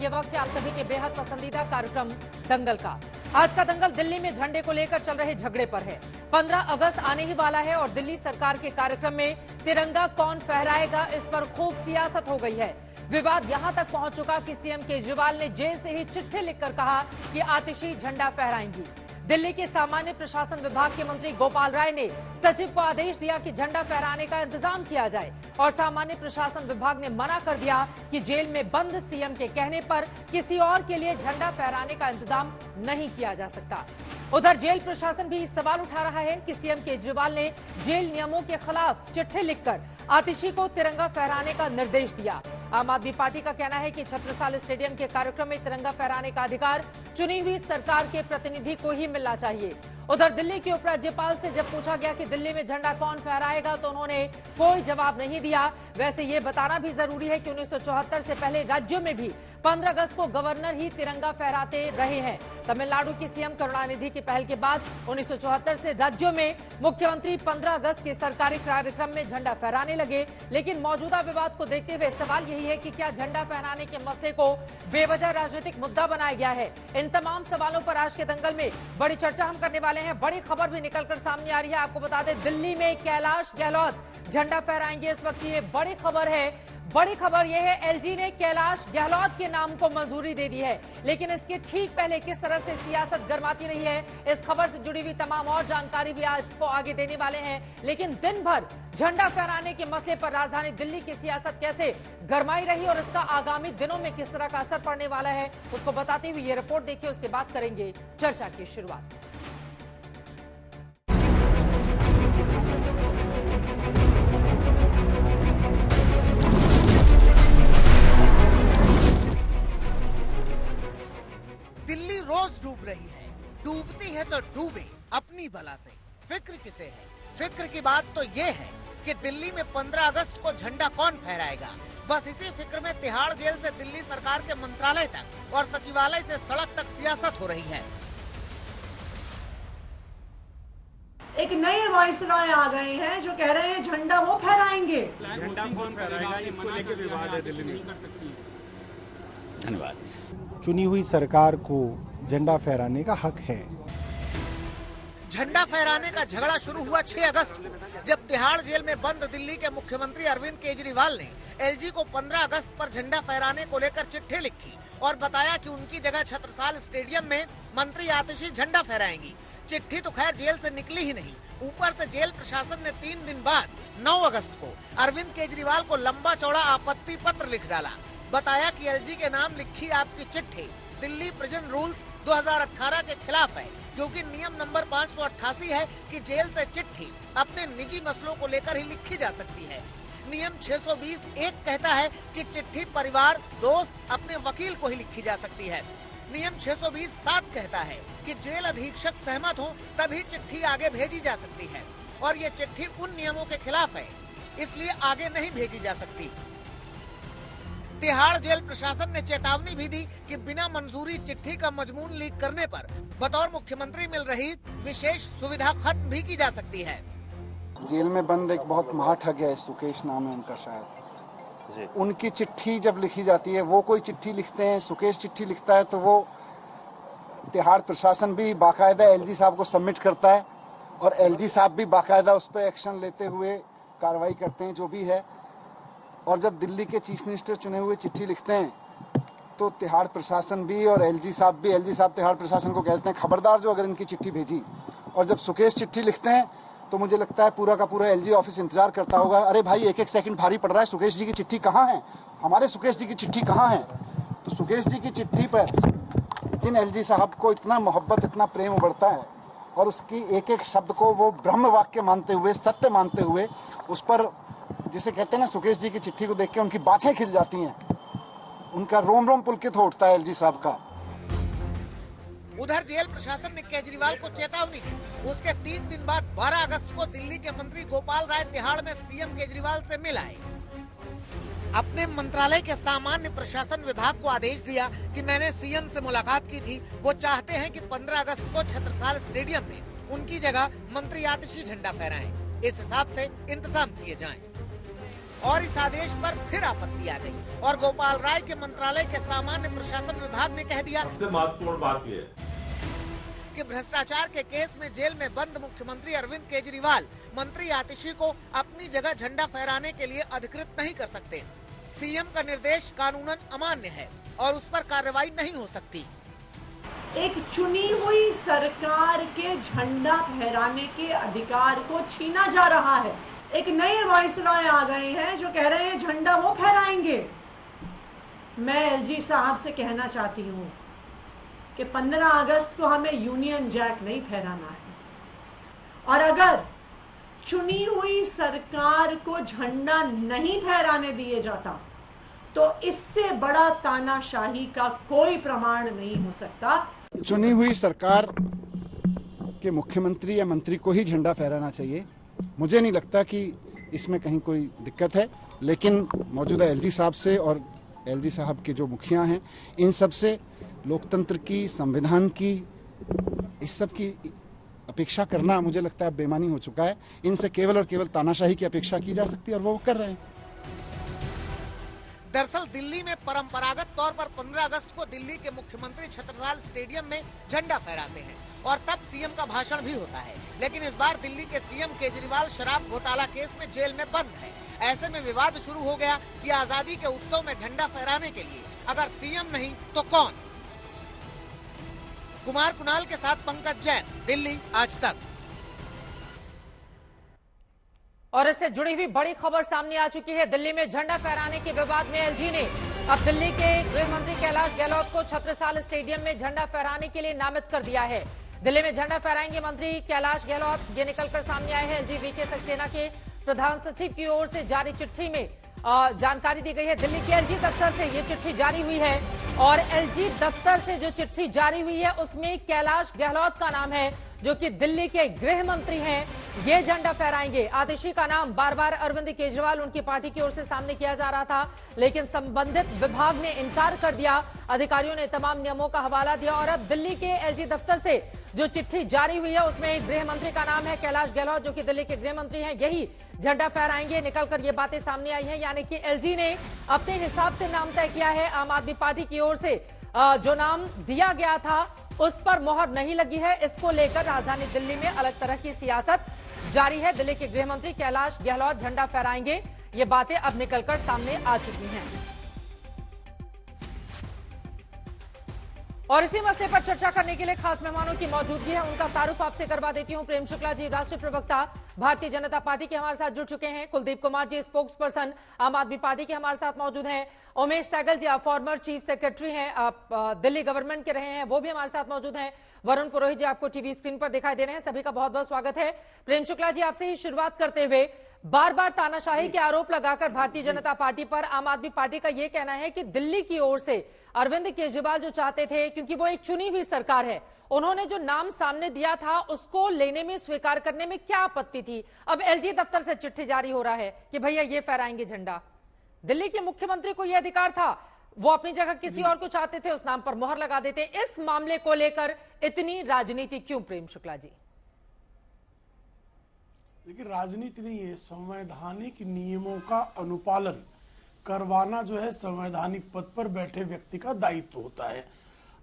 ये वक्त है आप सभी के बेहद पसंदीदा कार्यक्रम दंगल का। आज का दंगल दिल्ली में झंडे को लेकर चल रहे झगड़े पर है। 15 अगस्त आने ही वाला है और दिल्ली सरकार के कार्यक्रम में तिरंगा कौन फहराएगा, इस पर खूब सियासत हो गई है। विवाद यहां तक पहुंच चुका कि सीएम केजरीवाल ने जेल से ही चिट्ठी लिखकर कहा कि आतिशी झंडा फहराएंगी। दिल्ली के सामान्य प्रशासन विभाग के मंत्री गोपाल राय ने सचिव को आदेश दिया कि झंडा फहराने का इंतजाम किया जाए और सामान्य प्रशासन विभाग ने मना कर दिया कि जेल में बंद सीएम के कहने पर किसी और के लिए झंडा फहराने का इंतजाम नहीं किया जा सकता। उधर जेल प्रशासन भी सवाल उठा रहा है कि सीएम केजरीवाल ने जेल नियमों के खिलाफ चिट्ठी लिखकर आतिशी को तिरंगा फहराने का निर्देश दिया। आम आदमी पार्टी का कहना है कि छत्रसाल स्टेडियम के कार्यक्रम में तिरंगा फहराने का अधिकार चुनी हुई सरकार के प्रतिनिधि को ही मिलना चाहिए। उधर दिल्ली के उपराज्यपाल से जब पूछा गया कि दिल्ली में झंडा कौन फहराएगा तो उन्होंने कोई जवाब नहीं दिया। वैसे ये बताना भी जरूरी है कि 1974 से पहले राज्यों में भी 15 अगस्त को गवर्नर ही तिरंगा फहराते रहे हैं। तमिलनाडु की सीएम करुणानिधि की पहल के बाद 1974 से राज्यों में मुख्यमंत्री 15 अगस्त के सरकारी कार्यक्रम में झंडा फहराने लगे। लेकिन मौजूदा विवाद को देखते हुए सवाल यही है कि क्या झंडा फहराने के मसले को बेवजह राजनीतिक मुद्दा बनाया गया है। इन तमाम सवालों पर आज के दंगल में बड़ी चर्चा हम करने वाले हैं। बड़ी खबर भी निकलकर सामने आ रही है। आपको बता दें, दिल्ली में कैलाश गहलोत झंडा फहराएंगे। इस वक्त ये बड़ी खबर है। बड़ी खबर यह है, एलजी ने कैलाश गहलोत के नाम को मंजूरी दे दी है। लेकिन इसके ठीक पहले किस तरह से सियासत गर्माती रही है, इस खबर से जुड़ी हुई तमाम और जानकारी भी आपको आगे देने वाले हैं। लेकिन दिन भर झंडा फहराने के मसले पर राजधानी दिल्ली की सियासत कैसे गरमाई रही और इसका आगामी दिनों में किस तरह का असर पड़ने वाला है, उसको बताते हुए ये रिपोर्ट देखिए। उसके बाद करेंगे चर्चा की शुरुआत। दिल्ली रोज डूब रही है, डूबती है तो डूबे अपनी बला से। फिक्र किसे है? फिक्र की बात तो ये है कि दिल्ली में 15 अगस्त को झंडा कौन फहराएगा। बस इसी फिक्र में तिहाड़ जेल से दिल्ली सरकार के मंत्रालय तक और सचिवालय से सड़क तक सियासत हो रही है। एक नए वायसराय आ गए हैं जो कह रहे हैं झंडा वो फहराएंगे। झंडा कौन फहराएगा, इसको लेकर विवाद है दिल्ली में। धन्यवाद। चुनी हुई सरकार को झंडा फहराने का हक है। झंडा फहराने का झगड़ा शुरू हुआ 6 अगस्त को, जब तिहाड़ जेल में बंद दिल्ली के मुख्यमंत्री अरविंद केजरीवाल ने एलजी को 15 अगस्त पर झंडा फहराने को लेकर चिट्ठी लिखी और बताया कि उनकी जगह छत्रसाल स्टेडियम में मंत्री आतिशी झंडा फहराएंगी। चिट्ठी तो खैर जेल से निकली ही नहीं, ऊपर से जेल प्रशासन ने 3 दिन बाद 9 अगस्त को अरविंद केजरीवाल को लंबा चौड़ा आपत्ति पत्र लिख डाला। बताया कि एलजी के नाम लिखी आपकी चिट्ठी दिल्ली प्रिजन रूल्स 2018 के खिलाफ है, क्योंकि नियम नंबर 588 है कि जेल से चिट्ठी अपने निजी मसलों को लेकर ही लिखी जा सकती है। नियम 620(1) कहता है कि चिट्ठी परिवार, दोस्त, अपने वकील को ही लिखी जा सकती है। नियम 620(7) कहता है कि जेल अधीक्षक सहमत हो तभी चिट्ठी आगे भेजी जा सकती है और ये चिट्ठी उन नियमों के खिलाफ है, इसलिए आगे नहीं भेजी जा सकती। तिहाड़ जेल प्रशासन ने चेतावनी भी दी कि बिना मंजूरी चिट्ठी का मजमून लीक करने पर बतौर मुख्यमंत्री मिल रही विशेष सुविधा खत्म भी की जा सकती है। जेल में बंद एक बहुत महाठग है, सुकेश नाम है उनका शायद। उनकी चिट्ठी जब लिखी जाती है, वो कोई चिट्ठी लिखते हैं, सुकेश चिट्ठी लिखता है, तो वो तिहाड़ प्रशासन भी बाकायदा एलजी साहब को सबमिट करता है और एलजी साहब भी बाकायदा उस पर एक्शन लेते हुए कार्रवाई करते हैं जो भी है। और जब दिल्ली के चीफ मिनिस्टर चुने हुए चिट्ठी लिखते हैं तो तिहाड़ प्रशासन भी और एलजी साहब तिहाड़ प्रशासन को कहते हैं खबरदार जो अगर इनकी चिट्ठी भेजी। और जब सुकेश चिट्ठी लिखते हैं तो मुझे लगता है पूरा का पूरा एलजी ऑफिस इंतजार करता होगा, अरे भाई एक एक सेकंड भारी पड़ रहा है, सुकेश जी की चिट्ठी कहाँ है, हमारे सुकेश जी की चिट्ठी कहाँ है। तो सुकेश जी की चिट्ठी पर जिन एलजी साहब को इतना मोहब्बत, इतना प्रेम उबरता है और उसकी एक एक शब्द को वो ब्रह्म वाक्य मानते हुए, सत्य मानते हुए, उस पर जिसे कहते हैं ना, सुकेश जी की चिट्ठी को देख के उनकी बाछें खिल जाती हैं, उनका रोम रोम पुलकित हो उठता है एलजी साहब का। उधर जेल प्रशासन ने केजरीवाल को चेतावनी दी। उसके 3 दिन बाद 12 अगस्त को दिल्ली के मंत्री गोपाल राय तिहाड़ में सीएम केजरीवाल से मिल आए। अपने मंत्रालय के सामान्य प्रशासन विभाग को आदेश दिया कि मैंने सीएम से मुलाकात की थी, वो चाहते हैं कि 15 अगस्त को छत्रसाल स्टेडियम में उनकी जगह मंत्री आतिशी झंडा फहराएं। इस हिसाब से इंतजाम किए जाएं। और इस आदेश पर फिर आपत्ति आ गई और गोपाल राय के मंत्रालय के सामान्य प्रशासन विभाग ने कह दिया सबसे महत्वपूर्ण बात यह है कि भ्रष्टाचार के केस में जेल में बंद मुख्यमंत्री अरविंद केजरीवाल मंत्री आतिशी को अपनी जगह झंडा फहराने के लिए अधिकृत नहीं कर सकते। सीएम का निर्देश कानूनन अमान्य है और उस पर कार्रवाई नहीं हो सकती। एक चुनी हुई सरकार के झंडा फहराने के अधिकार को छीना जा रहा है। एक नए वायसरॉय आ गए हैं जो कह रहे हैं झंडा वो फहराएंगे। मैं एलजी साहब से कहना चाहती हूँ कि 15 अगस्त को हमें यूनियन जैक नहीं फहराना है और अगर चुनी हुई सरकार को झंडा नहीं फहराने दिए जाता तो इससे बड़ा तानाशाही का कोई प्रमाण नहीं हो सकता। चुनी हुई सरकार के मुख्यमंत्री या मंत्री को ही झंडा फहराना चाहिए। मुझे नहीं लगता कि इसमें कहीं कोई दिक्कत है, लेकिन मौजूदा एलजी साहब से और एलजी साहब के जो मुखिया हैं इन सब से लोकतंत्र की, संविधान की, इस सब की अपेक्षा करना मुझे लगता है बेमानी हो चुका है। इनसे केवल और केवल तानाशाही की अपेक्षा की जा सकती है और वो कर रहे हैं। दरअसल दिल्ली में परंपरागत तौर पर 15 अगस्त को दिल्ली के मुख्यमंत्री छत्रसाल स्टेडियम में झंडा फहराते हैं और तब सीएम का भाषण भी होता है। लेकिन इस बार दिल्ली के सीएम केजरीवाल शराब घोटाला केस में जेल में बंद है। ऐसे में विवाद शुरू हो गया कि आजादी के उत्सव में झंडा फहराने के लिए अगर सीएम नहीं तो कौन। कुमार कुणाल के साथ पंकज जैन, दिल्ली आज तक। और इससे जुड़ी हुई बड़ी खबर सामने आ चुकी है। दिल्ली में झंडा फहराने के विवाद में एलजी ने अब दिल्ली के गृह मंत्री कैलाश गहलोत को छत्रसाल स्टेडियम में झंडा फहराने के लिए नामित कर दिया है। दिल्ली में झंडा फहराएंगे मंत्री कैलाश गहलोत, ये निकलकर सामने आए हैं। एलजी वीके सक्सेना के प्रधान सचिव की ओर से जारी चिट्ठी में जानकारी दी गई है। दिल्ली के एलजी दफ्तर से ये चिट्ठी जारी हुई है और एलजी दफ्तर से जो चिट्ठी जारी हुई है उसमें कैलाश गहलोत का नाम है जो कि दिल्ली के गृह मंत्री हैं। ये झंडा फहराएंगे। आतिशी का नाम बार बार अरविंद केजरीवाल उनकी पार्टी की ओर से सामने किया जा रहा था, लेकिन संबंधित विभाग ने इनकार कर दिया। अधिकारियों ने तमाम नियमों का हवाला दिया और अब दिल्ली के एलजी दफ्तर से जो चिट्ठी जारी हुई है उसमें गृह मंत्री का नाम है कैलाश गहलोत जो कि दिल्ली के गृह मंत्री हैं, यही झंडा फहराएंगे। निकलकर ये बातें सामने आई हैं, यानी कि एलजी ने अपने हिसाब से नाम तय किया है। आम आदमी पार्टी की ओर से जो नाम दिया गया था उस पर मोहर नहीं लगी है। इसको लेकर राजधानी दिल्ली में अलग तरह की सियासत जारी है। दिल्ली के गृह मंत्री कैलाश गहलोत झंडा फहराएंगे, ये बातें अब निकलकर सामने आ चुकी हैं। और इसी मसले पर चर्चा करने के लिए खास मेहमानों की मौजूदगी है, उनका तारुफ आपसे करवा देती हूं। प्रेम शुक्ला जी, राष्ट्रीय प्रवक्ता भारतीय जनता पार्टी के हमारे साथ जुड़ चुके हैं। कुलदीप कुमार जी, स्पोक्स पर्सन आम आदमी पार्टी के हमारे साथ मौजूद हैं। उमेश सहगल जी, आप फॉर्मर चीफ सेक्रेटरी हैं, आप दिल्ली गवर्नमेंट के रहे हैं, वो भी हमारे साथ मौजूद हैं। वरुण पुरोहित जी आपको टीवी स्क्रीन पर दिखाई दे रहे हैं। सभी का बहुत बहुत स्वागत है। प्रेम शुक्ला जी, आपसे ही शुरुआत करते हुए, बार बार तानाशाही के आरोप लगाकर भारतीय जनता पार्टी पर आम आदमी पार्टी का यह कहना है कि दिल्ली की ओर से अरविंद केजरीवाल जो चाहते थे, क्योंकि वो एक चुनी हुई सरकार है, उन्होंने जो नाम सामने दिया था उसको लेने में, स्वीकार करने में क्या आपत्ति थी। अब एलजी दफ्तर से चिट्ठी जारी हो रहा है कि भैया ये फहराएंगे झंडा। दिल्ली के मुख्यमंत्री को यह अधिकार था, वो अपनी जगह किसी और को चाहते थे, उस नाम पर मोहर लगा देते। इस मामले को लेकर इतनी राजनीति क्यों, प्रेम शुक्ला जी? देखिए, राजनीति नहीं है, संवैधानिक नियमों का अनुपालन करवाना जो है संवैधानिक पद पर बैठे व्यक्ति का दायित्व होता है।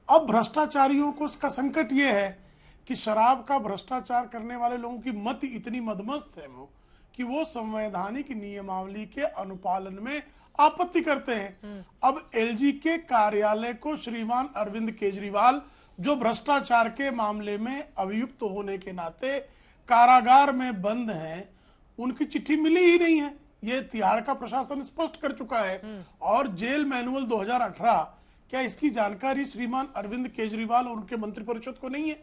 अब भ्रष्टाचारियों को इसका संकट ये है कि शराब का भ्रष्टाचार करने वाले लोगों की मति इतनी मदमस्त है वो कि वो संवैधानिक नियमावली के अनुपालन में आपत्ति करते हैं। अब एलजी के कार्यालय को श्रीमान अरविंद केजरीवाल जो भ्रष्टाचार के मामले में अभियुक्त होने के नाते कारागार में बंद हैं, उनकी चिट्ठी मिली ही नहीं है। ये तिहाड़ का प्रशासन स्पष्ट कर चुका है। और जेल मैनुअल 2018, क्या इसकी जानकारी श्रीमान अरविंद केजरीवाल और उनके मंत्रिपरिषद को नहीं है?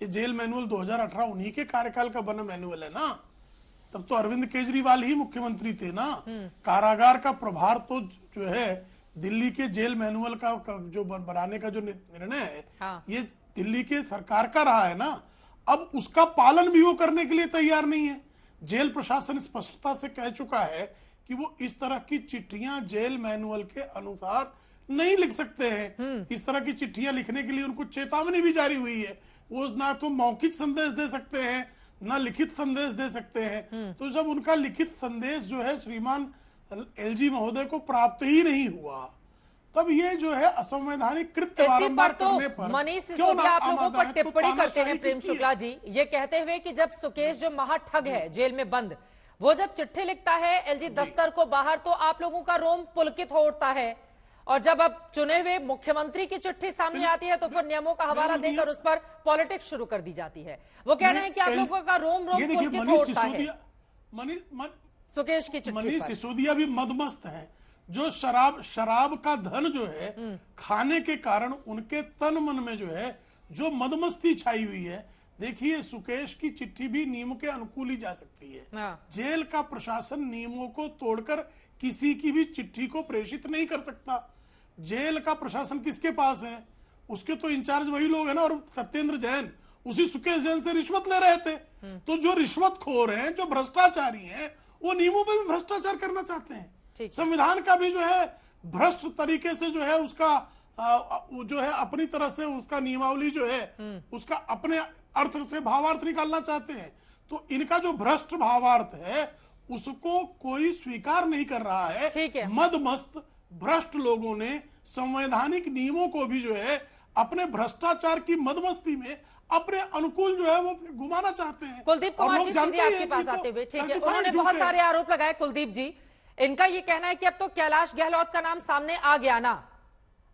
ये जेल मैनुअल 2018 उन्हीं के कार्यकाल का बना मैनुअल है ना। तब तो अरविंद केजरीवाल ही मुख्यमंत्री थे ना। कारागार का प्रभार तो जो है दिल्ली के जेल मैनुअल का जो बनाने का जो निर्णय है, हाँ। ये दिल्ली के सरकार का रहा है ना। अब उसका पालन भी वो करने के लिए तैयार नहीं है। जेल प्रशासन स्पष्टता से कह चुका है कि वो इस तरह की चिट्ठियां जेल मैनुअल के अनुसार नहीं लिख सकते हैं। इस तरह की चिट्ठियां लिखने के लिए उनको चेतावनी भी जारी हुई है। वो ना तो मौखिक संदेश दे सकते हैं, ना लिखित संदेश दे सकते हैं। तो जब उनका लिखित संदेश जो है श्रीमान एलजी महोदय को प्राप्त ही नहीं हुआ, तब ये जो है असंवैधानिक कृत्य इसी बारंबार पर तो करने पर मनीष क्यों सिसोदिया ना आप लोगों आमादा पर है, तो टिप्पणी करते तानाशाही हैं, प्रेम किसकी है? शुक्ला जी, ये कहते हुए कि जब सुकेश जो महाठग है जेल में बंद, वो जब चिट्ठी लिखता है एलजी दफ्तर को बाहर, तो आप लोगों का रोम पुलकित हो उठता है, और जब अब चुने हुए मुख्यमंत्री की चिट्ठी सामने आती है तो फिर नियमों का हवाला देकर उस पर पॉलिटिक्स शुरू कर दी जाती है। वो कह रहे हैं कि आप लोगों का रोम पुलकित हो उठता है सुकेश की चिट्ठी मनीष पर। सिसोदिया भी मदमस्त है। जो शराब का धन जो है खाने के कारण उनके तन मन में जो है जो मदमस्ती छाई हुई है। देखिए, सुकेश की चिट्ठी भी नियम के अनुकूल ही जा सकती है। जेल का प्रशासन नियमों को तोड़कर किसी की भी चिट्ठी को प्रेषित नहीं कर सकता। जेल का प्रशासन किसके पास है? उसके तो इंचार्ज वही लोग हैं ना। और सत्येंद्र जैन उसी सुकेश जैन से रिश्वत ले रहे थे। तो जो रिश्वतखोर हैं, जो भ्रष्टाचारी हैं, वो नियमों में भी भ्रष्टाचार करना चाहते हैं। संविधान का भी जो है भ्रष्ट तरीके से जो है उसका जो है अपनी तरह से उसका नियमावली जो है उसका अपने अर्थ से भावार्थ निकालना चाहते हैं। तो इनका जो भ्रष्ट भावार्थ है उसको कोई स्वीकार नहीं कर रहा है। मदमस्त भ्रष्ट लोगों ने संवैधानिक नियमों को भी जो है अपने भ्रष्टाचार की मदमस्ती में अपने अनुकूल जो है वो घुमाना चाहते हैं। कुलदीप कुमार जी, सीधे आपके पास आते हुए, ठीक है, उन्होंने बहुत सारे आरोप लगाए। कुलदीप जी, इनका ये कहना है कि अब तो कैलाश गहलोत का नाम सामने आ गया ना,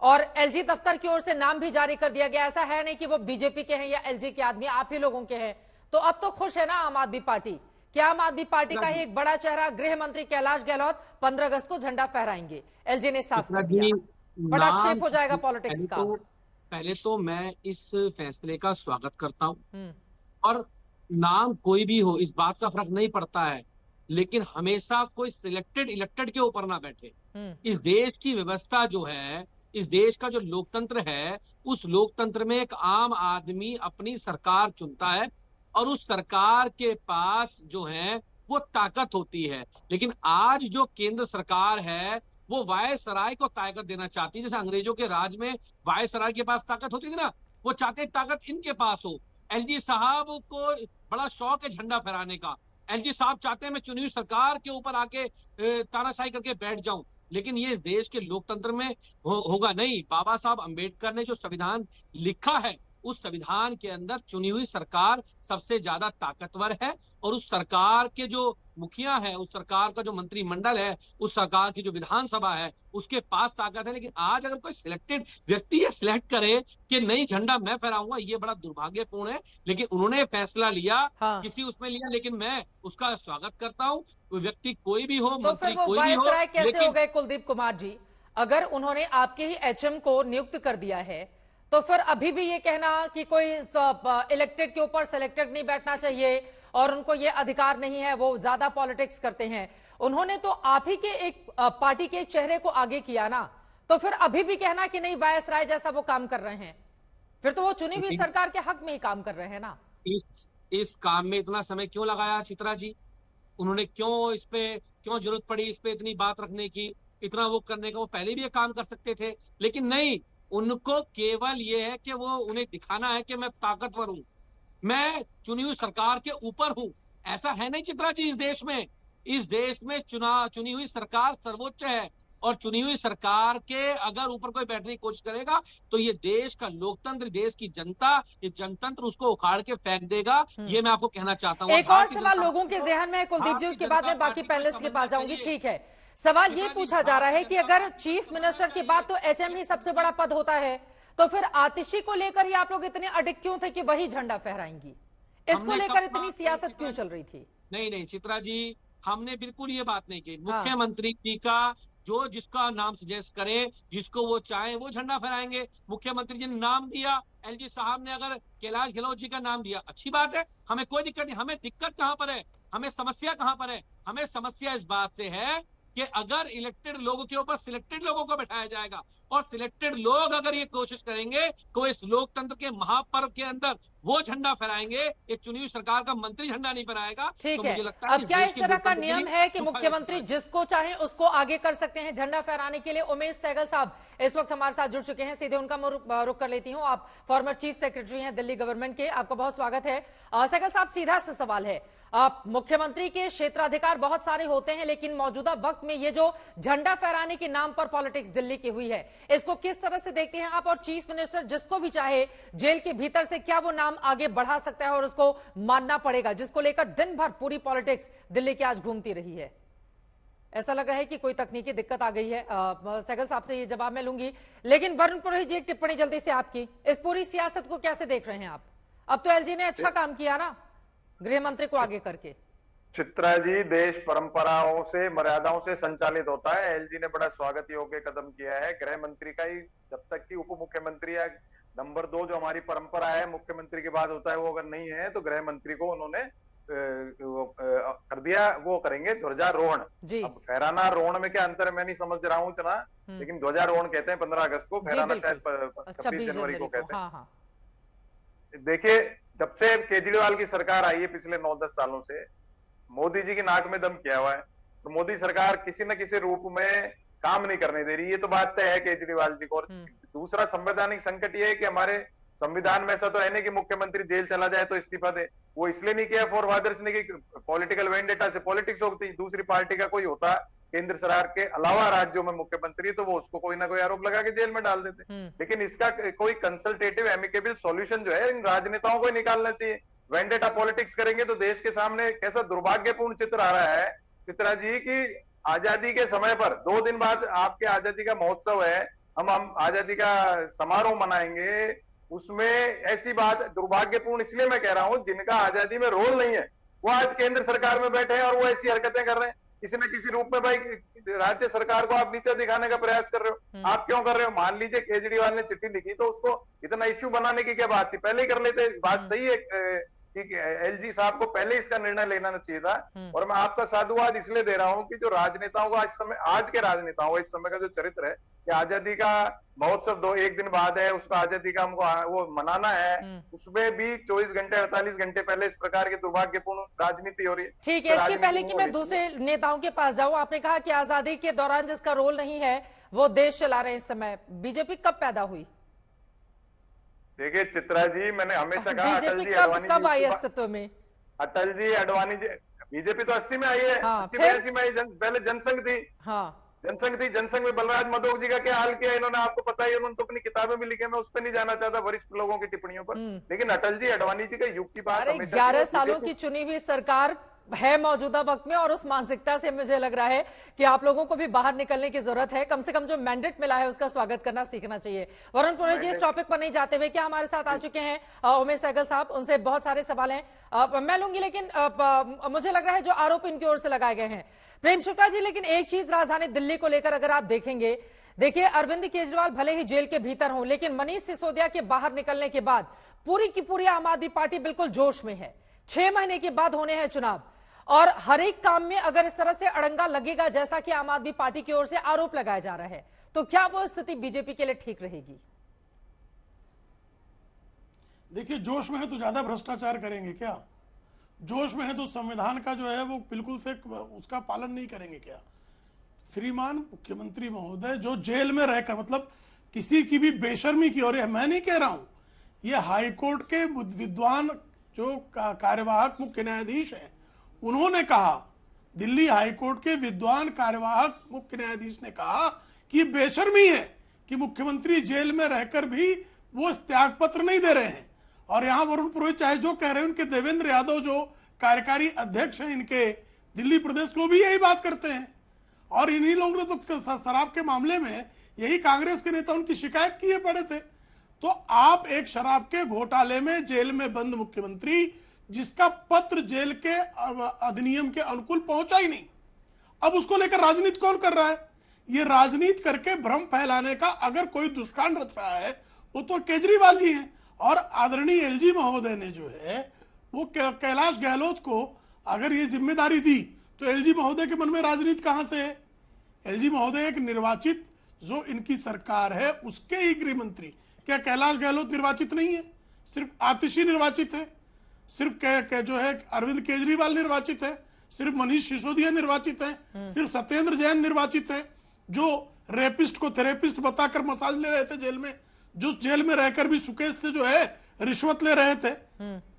और एलजी दफ्तर की ओर से नाम भी जारी कर दिया गया। ऐसा है नहीं कि वो बीजेपी के हैं या एलजी के आदमी, आप ही लोगों के हैं। तो अब तो खुश है ना आम आदमी पार्टी? क्या आम आदमी पार्टी का ही एक बड़ा चेहरा गृह मंत्री कैलाश गहलोत 15 अगस्त को झंडा फहराएंगे? एलजी ने साफ कर दिया, बड़ा आक्षेप हो जाएगा पॉलिटिक्स का। पहले तो मैं इस फैसले का स्वागत करता हूं, और नाम कोई भी हो इस बात का फर्क नहीं पड़ता है, लेकिन हमेशा कोई सिलेक्टेड इलेक्टेड के ऊपर ना बैठे। इस देश की व्यवस्था जो है, इस देश का जो लोकतंत्र है, उस लोकतंत्र में एक आम आदमी अपनी सरकार चुनता है और उस सरकार के पास जो है वो ताकत होती है। लेकिन आज जो केंद्र सरकार है वो वायसराय को ताकत देना चाहती है। जैसे अंग्रेजों के राज में वायसराय के पास ताकत होती थी ना, वो चाहते ताकत इनके पास हो। एलजी साहब को बड़ा शौक है झंडा फहराने का। एलजी साहब चाहते हैं मैं चुनी हुई सरकार के ऊपर आके तानाशाही करके बैठ जाऊं, लेकिन ये इस देश के लोकतंत्र में होगा नहीं। बाबा साहब अंबेडकर ने जो संविधान लिखा है, उस संविधान के अंदर चुनी हुई सरकार सबसे ज्यादा ताकतवर है, और उस सरकार के जो मुखिया है, उस सरकार का जो मंत्रिमंडल है, उस सरकार की जो विधानसभा है, उसके पास ताकत है। लेकिन आज अगर कोई सिलेक्टेड व्यक्ति ये सिलेक्ट करे कि नहीं झंडा मैं फहराऊंगा, ये बड़ा दुर्भाग्यपूर्ण है। लेकिन उन्होंने फैसला लिया, किसी उसमें लिया, लेकिन मैं उसका स्वागत करता हूँ। व्यक्ति कोई भी हो, मंत्री कोई भी हो। कैसे हो गए कुलदीप कुमार जी? अगर उन्होंने आपके ही एचएम को नियुक्त कर दिया है तो फिर अभी भी ये कहना कि कोई इलेक्टेड के ऊपर सिलेक्टेड नहीं बैठना चाहिए और उनको ये अधिकार नहीं है, वो ज्यादा पॉलिटिक्स करते हैं। उन्होंने तो आप ही के एक पार्टी के एक चेहरे को आगे किया ना, तो फिर अभी भी कहना कि नहीं वायसराय जैसा वो काम कर रहे हैं, फिर तो वो चुनी हुई सरकार के हक में ही काम कर रहे हैं ना। इस काम में इतना समय क्यों लगाया चित्रा जी? उन्होंने क्यों इस पे क्यों जरूरत पड़ी इस पे इतनी बात रखने की, इतना वो करने का? वो पहले भी ये काम कर सकते थे, लेकिन नहीं, उनको केवल ये है कि वो उन्हें दिखाना है कि मैं ताकतवर हूं, मैं चुनी हुई सरकार के ऊपर हूं। ऐसा है नहीं चित्रा जी। इस देश में चुनी हुई सरकार सर्वोच्च है, और चुनी हुई सरकार के अगर ऊपर कोई बैठने की कोशिश करेगा तो ये देश का लोकतंत्र, देश की जनता, ये जनतंत्र उसको उखाड़ के फेंक देगा। ये मैं आपको कहना चाहता हूँ। एक और सवाल लोगों के जहन में है कुलदीप जी, उसके बाद में बाकी पैनलिस्ट के पास जाऊंगी। ठीक है, सवाल ये पूछा जा रहा है कि अगर चीफ मिनिस्टर की बात तो एचएम ही सबसे बड़ा पद होता है, तो फिर आतिशी को लेकर ही आप लोग इतने अडिग क्यों थे कि वही झंडा फहराएंगी? इसको लेकर इतनी सियासत क्यों चल रही थी? नहीं चित्रा जी, हमने बिल्कुल ये बात नहीं की। मुख्यमंत्री जी का जो जिसका नाम सजेस्ट करे, जिसको वो चाहे, वो झंडा फहराएंगे। मुख्यमंत्री जी ने नाम दिया, एलजी साहब ने अगर कैलाश गहलोत जी का नाम दिया, अच्छी बात है, हमें कोई दिक्कत नहीं। हमें दिक्कत कहां पर है, हमें समस्या कहां पर है? हमें समस्या इस बात से है कि अगर इलेक्टेड लोगों के ऊपर सिलेक्टेड लोगों को बैठाया जाएगा, और सिलेक्टेड लोग अगर ये कोशिश करेंगे तो इस लोकतंत्र के महापर्व के अंदर वो झंडा फहराएंगे, एक चुनी हुई सरकार का मंत्री झंडा नहीं फहराएगा। ठीक तो है, मुझे लगता है अब क्या इस तरह का नियम है कि मुख्यमंत्री जिसको चाहे उसको आगे कर सकते हैं झंडा फहराने के लिए? उमेश सहगल साहब इस वक्त हमारे साथ जुड़ चुके हैं, सीधे उनका रुख कर लेती हूँ। आप फॉर्मर चीफ सेक्रेटरी हैं दिल्ली गवर्नमेंट के, आपका बहुत स्वागत है। सहगल साहब, सीधा सा सवाल है, मुख्यमंत्री के क्षेत्राधिकार बहुत सारे होते हैं, लेकिन मौजूदा वक्त में ये जो झंडा फहराने के नाम पर पॉलिटिक्स दिल्ली की हुई है, इसको किस तरह से देखते हैं आप? और चीफ मिनिस्टर जिसको भी चाहे जेल के भीतर से क्या वो नाम आगे बढ़ा सकता है और उसको मानना पड़ेगा, जिसको लेकर दिन भर पूरी पॉलिटिक्स दिल्ली की आज घूमती रही है? ऐसा लग रहा है कि कोई तकनीकी दिक्कत आ गई है। सहगल साहब से ये जवाब मैं लूंगी, लेकिन वरुण पुरोहित जी एक टिप्पणी जल्दी से आपकी, इस पूरी सियासत को कैसे देख रहे हैं आप? अब तो एलजी ने अच्छा काम किया ना गृह मंत्री को आगे करके। चित्रा जी, देश परंपराओं से मर्यादाओं से संचालित होता है। एलजी ने बड़ा स्वागत योग्य कदम किया है। गृह मंत्री का ही जब तक कि उप मुख्यमंत्री या नंबर 2 जो हमारी परंपरा है मुख्यमंत्री के बाद होता है, वो अगर नहीं है तो गृह मंत्री को उन्होंने कर दिया, वो करेंगे ध्वजारोहण। अब फहराना रोहण में क्या अंतर है मैं नहीं समझ रहा हूँ इतना, लेकिन ध्वजारोहण कहते हैं 15 अगस्त को, फहराना शायद 26 जनवरी को कहते हैं। देखिए, जब से केजरीवाल की सरकार आई है पिछले 9-10 सालों से, मोदी जी की नाक में दम किया हुआ है, तो मोदी सरकार किसी न किसी रूप में काम नहीं करने दे रही, ये तो बात तय है केजरीवाल जी को। और दूसरा संवैधानिक संकट ये है कि हमारे संविधान में ऐसा तो है नहीं कि मुख्यमंत्री जेल चला जाए तो इस्तीफा दे। वो इसलिए नहीं किया फॉर फादर्स ने कि पॉलिटिकल वेंडेटा से पॉलिटिक्स होती, दूसरी पार्टी का कोई होता केंद्र सरकार के अलावा राज्यों में मुख्यमंत्री, तो वो उसको कोई ना कोई आरोप लगा के जेल में डाल देते। लेकिन इसका कोई कंसल्टेटिव एमिकेबल सॉल्यूशन जो है इन राजनेताओं को निकालना चाहिए। वेंडेटा पॉलिटिक्स करेंगे तो देश के सामने कैसा दुर्भाग्यपूर्ण चित्र आ रहा है चित्रा जी की आजादी के समय पर 2 दिन बाद आपके आजादी का महोत्सव है, हम आजादी का समारोह मनाएंगे, उसमें ऐसी बात दुर्भाग्यपूर्ण इसलिए मैं कह रहा हूं जिनका आजादी में रोल नहीं है वो आज केंद्र सरकार में बैठे हैं और वो ऐसी हरकतें कर रहे हैं। किसी न किसी रूप में भाई राज्य सरकार को आप नीचे दिखाने का प्रयास कर रहे हो। आप क्यों कर रहे हो? मान लीजिए केजरीवाल ने चिट्ठी लिखी तो उसको इतना इश्यू बनाने की क्या बात थी, पहले ही कर लेते। बात सही है कि एलजी साहब को पहले इसका निर्णय लेना चाहिए था। और मैं आपका साधुवाद इसलिए दे रहा हूं कि जो राजनेताओं का आज के राजनेताओं का इस समय का जो चरित्र है कि आजादी का महोत्सव 1 दिन बाद है, उसका आजादी का हमको वो मनाना है, उसमें भी 24 घंटे 48 घंटे पहले इस प्रकार की दुर्भाग्यपूर्ण राजनीति हो रही है। ठीक है, इसके पहले कि मैं दूसरे नेताओं के पास जाऊं, आपने कहा कि आजादी के दौरान जिसका रोल नहीं है वो देश चला रहे हैं इस समय, बीजेपी कब पैदा हुई? देखिए चित्रा जी, मैंने हमेशा कहा अटल जी कब आई अस्तित्व में? अटल जी अडवाणी जी, बीजेपी तो 80 में आई है। 80 में पहले जनसंघ थी। जनसंघ में बलराज मधोक जी का क्या हाल किया इन्होंने आपको पता ही, उन्होंने तो अपनी किताबें भी लिखी, मैं उस पर नहीं जाना चाहता वरिष्ठ लोगों की टिप्पणियों पर। लेकिन अटल जी अडवाणी जी के युग की बात 11 सालों की चुनी हुई सरकार है मौजूदा वक्त में, और उस मानसिकता से मुझे लग रहा है कि आप लोगों को भी बाहर निकलने की जरूरत है। कम से कम जो मैंडेट मिला है उसका स्वागत करना सीखना चाहिए। वरुण पुरोहित जी, इस टॉपिक पर नहीं जाते हुए क्या हमारे साथ आ चुके हैं उमेश सहगल साहब, उनसे बहुत सारे सवाल हैं मैं लूंगी, लेकिन मुझे लग रहा है जो आरोप इनकी ओर से लगाए गए हैं। प्रेम शुक्ला जी, लेकिन एक चीज राजधानी दिल्ली को लेकर अगर आप देखेंगे, देखिए अरविंद केजरीवाल भले ही जेल के भीतर हों, लेकिन मनीष सिसोदिया के बाहर निकलने के बाद पूरी की पूरी आम आदमी पार्टी बिल्कुल जोश में है। 6 महीने के बाद होने हैं चुनाव, और हर एक काम में अगर इस तरह से अड़ंगा लगेगा जैसा कि आम आदमी पार्टी की ओर से आरोप लगाया जा रहा है, तो क्या वो स्थिति बीजेपी के लिए ठीक रहेगी? देखिए, जोश में है तो ज्यादा भ्रष्टाचार करेंगे क्या? जोश में है तो संविधान का जो है वो बिल्कुल से उसका पालन नहीं करेंगे क्या? श्रीमान मुख्यमंत्री महोदय जो जेल में रहकर, मतलब किसी की भी बेशर्मी की, और मैं नहीं कह रहा हूं, ये हाईकोर्ट के विद्वान जो कार्यवाहक मुख्य न्यायाधीश हैं उन्होंने कहा, दिल्ली हाईकोर्ट के विद्वान कार्यवाहक मुख्य न्यायाधीश ने कहा कि बेशर्मी है कि मुख्यमंत्री जेल में रहकर भी वो त्याग पत्र नहीं दे रहे हैं। और यहां वरुण पुरोहित चाहे जो कह रहे हैं, उनके देवेंद्र यादव जो कार्यकारी अध्यक्ष हैं इनके दिल्ली प्रदेश को भी यही बात करते हैं। और इन्हीं लोगों ने तो शराब के मामले में यही कांग्रेस के नेता उनकी शिकायत किए पड़े थे। तो आप एक शराब के घोटाले में जेल में बंद मुख्यमंत्री, जिसका पत्र जेल के अधिनियम के अनुकूल पहुंचा ही नहीं, अब उसको लेकर राजनीति कौन कर रहा है? ये राजनीति करके भ्रम फैलाने का अगर कोई दुष्कांड रच रहा है वो तो केजरीवाल जी हैं। और आदरणीय एलजी महोदय ने जो है वो कैलाश गहलोत को अगर ये जिम्मेदारी दी, तो एलजी महोदय के मन में राजनीति कहां से है? एलजी महोदय एक निर्वाचित, जो इनकी सरकार है उसके ही गृह मंत्री। क्या कैलाश गहलोत निर्वाचित नहीं है? सिर्फ आतिशी निर्वाचित है, सिर्फ जो है अरविंद केजरीवाल निर्वाचित है, सिर्फ मनीष सिसोदिया निर्वाचित है, सिर्फ सत्येंद्र जैन निर्वाचित है, जो रेपिस्ट को थेरेपिस्ट बताकर मसाज ले रहे थे जेल में, जो जेल में रहकर भी सुकेश से जो है रिश्वत ले रहे थे,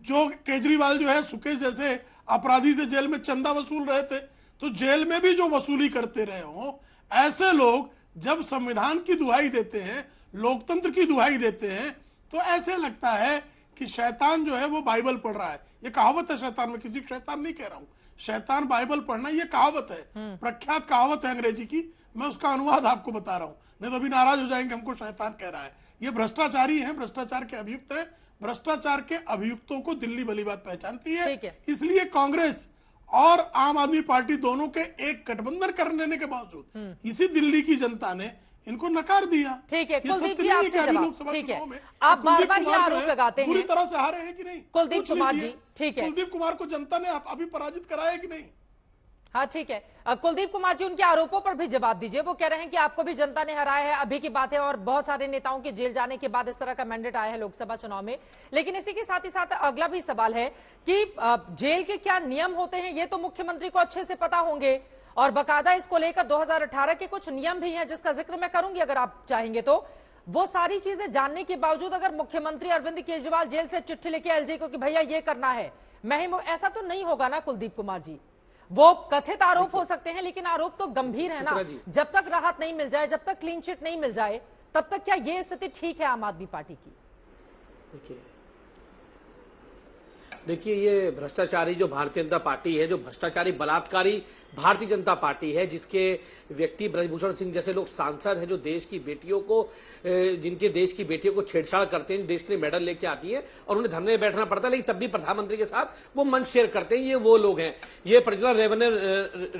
जो केजरीवाल जो है सुकेश जैसे अपराधी से जेल में चंदा वसूल रहे थे, तो जेल में भी जो वसूली करते रहे हो, ऐसे लोग जब संविधान की दुहाई देते हैं, लोकतंत्र की दुहाई देते हैं, तो ऐसे लगता है कि शैतान जो है वो बाइबल पढ़ रहा है। ये कहावत है शैतान, में किसी को शैतान नहीं कह रहा हूं, शैतान बाइबल पढ़ना ये कहावत है, प्रख्यात कहावत है अंग्रेजी की, मैं उसका अनुवाद आपको बता रहा हूं, नहीं तो अभी नाराज हो जाएंगे हमको शैतान कह रहा है। ये भ्रष्टाचारी है, भ्रष्टाचार के अभियुक्त है, भ्रष्टाचार के अभियुक्तों को दिल्ली भली बात पहचानती है। इसलिए कांग्रेस और आम आदमी पार्टी दोनों के एक गठबंधन कर लेने के बावजूद इसी दिल्ली की जनता ने इनको नकार दिया। ठीक है, कुलदीप जी आपसे जवाब। ठीक है, आप बार बार ये आरोप लगाते हैं पूरी तरह से हारे हैं कि नहीं कुलदीप कुमार जी? ठीक है, कुलदीप कुमार को जनता ने अभी पराजित कराया है कि नहीं? हाँ ठीक है, कुलदीप कुमार जी उनके आरोपों पर भी जवाब दीजिए। वो कह रहे हैं कि आपको भी जनता ने हराया है, अभी की बात है, और बहुत सारे नेताओं के जेल जाने के बाद इस तरह का मैंडेट आया है लोकसभा चुनाव में। लेकिन इसी के साथ ही साथ अगला भी सवाल है कि जेल के क्या नियम होते हैं, ये तो मुख्यमंत्री को अच्छे से पता होंगे, और बकायदा इसको लेकर 2018 के कुछ नियम भी हैं जिसका जिक्र मैं करूंगी अगर आप चाहेंगे तो। वो सारी चीजें जानने के बावजूद अगर मुख्यमंत्री अरविंद केजरीवाल जेल से चिट्ठी लेके एलजी को कि भैया ये करना है, मैं ही, ऐसा तो नहीं होगा ना कुलदीप कुमार जी? वो कथित आरोप हो सकते हैं लेकिन आरोप तो गंभीर है ना। जब तक राहत नहीं मिल जाए, जब तक क्लीन चिट नहीं मिल जाए, तब तक क्या ये स्थिति ठीक है आम आदमी पार्टी की? देखिए ये भ्रष्टाचारी जो भारतीय जनता पार्टी है, जो भ्रष्टाचारी बलात्कारी भारतीय जनता पार्टी है, जिसके व्यक्ति ब्रजभूषण सिंह जैसे लोग सांसद हैं, जो देश की बेटियों को, जिनके देश की बेटियों को छेड़छाड़ करते हैं, देश के लिए मेडल लेके आती है और उन्हें धरने में बैठना पड़ता है, लेकिन तब भी प्रधानमंत्री के साथ वो मंच शेयर करते हैं। ये वो लोग हैं, ये पर्टिकुलर रेवन्यू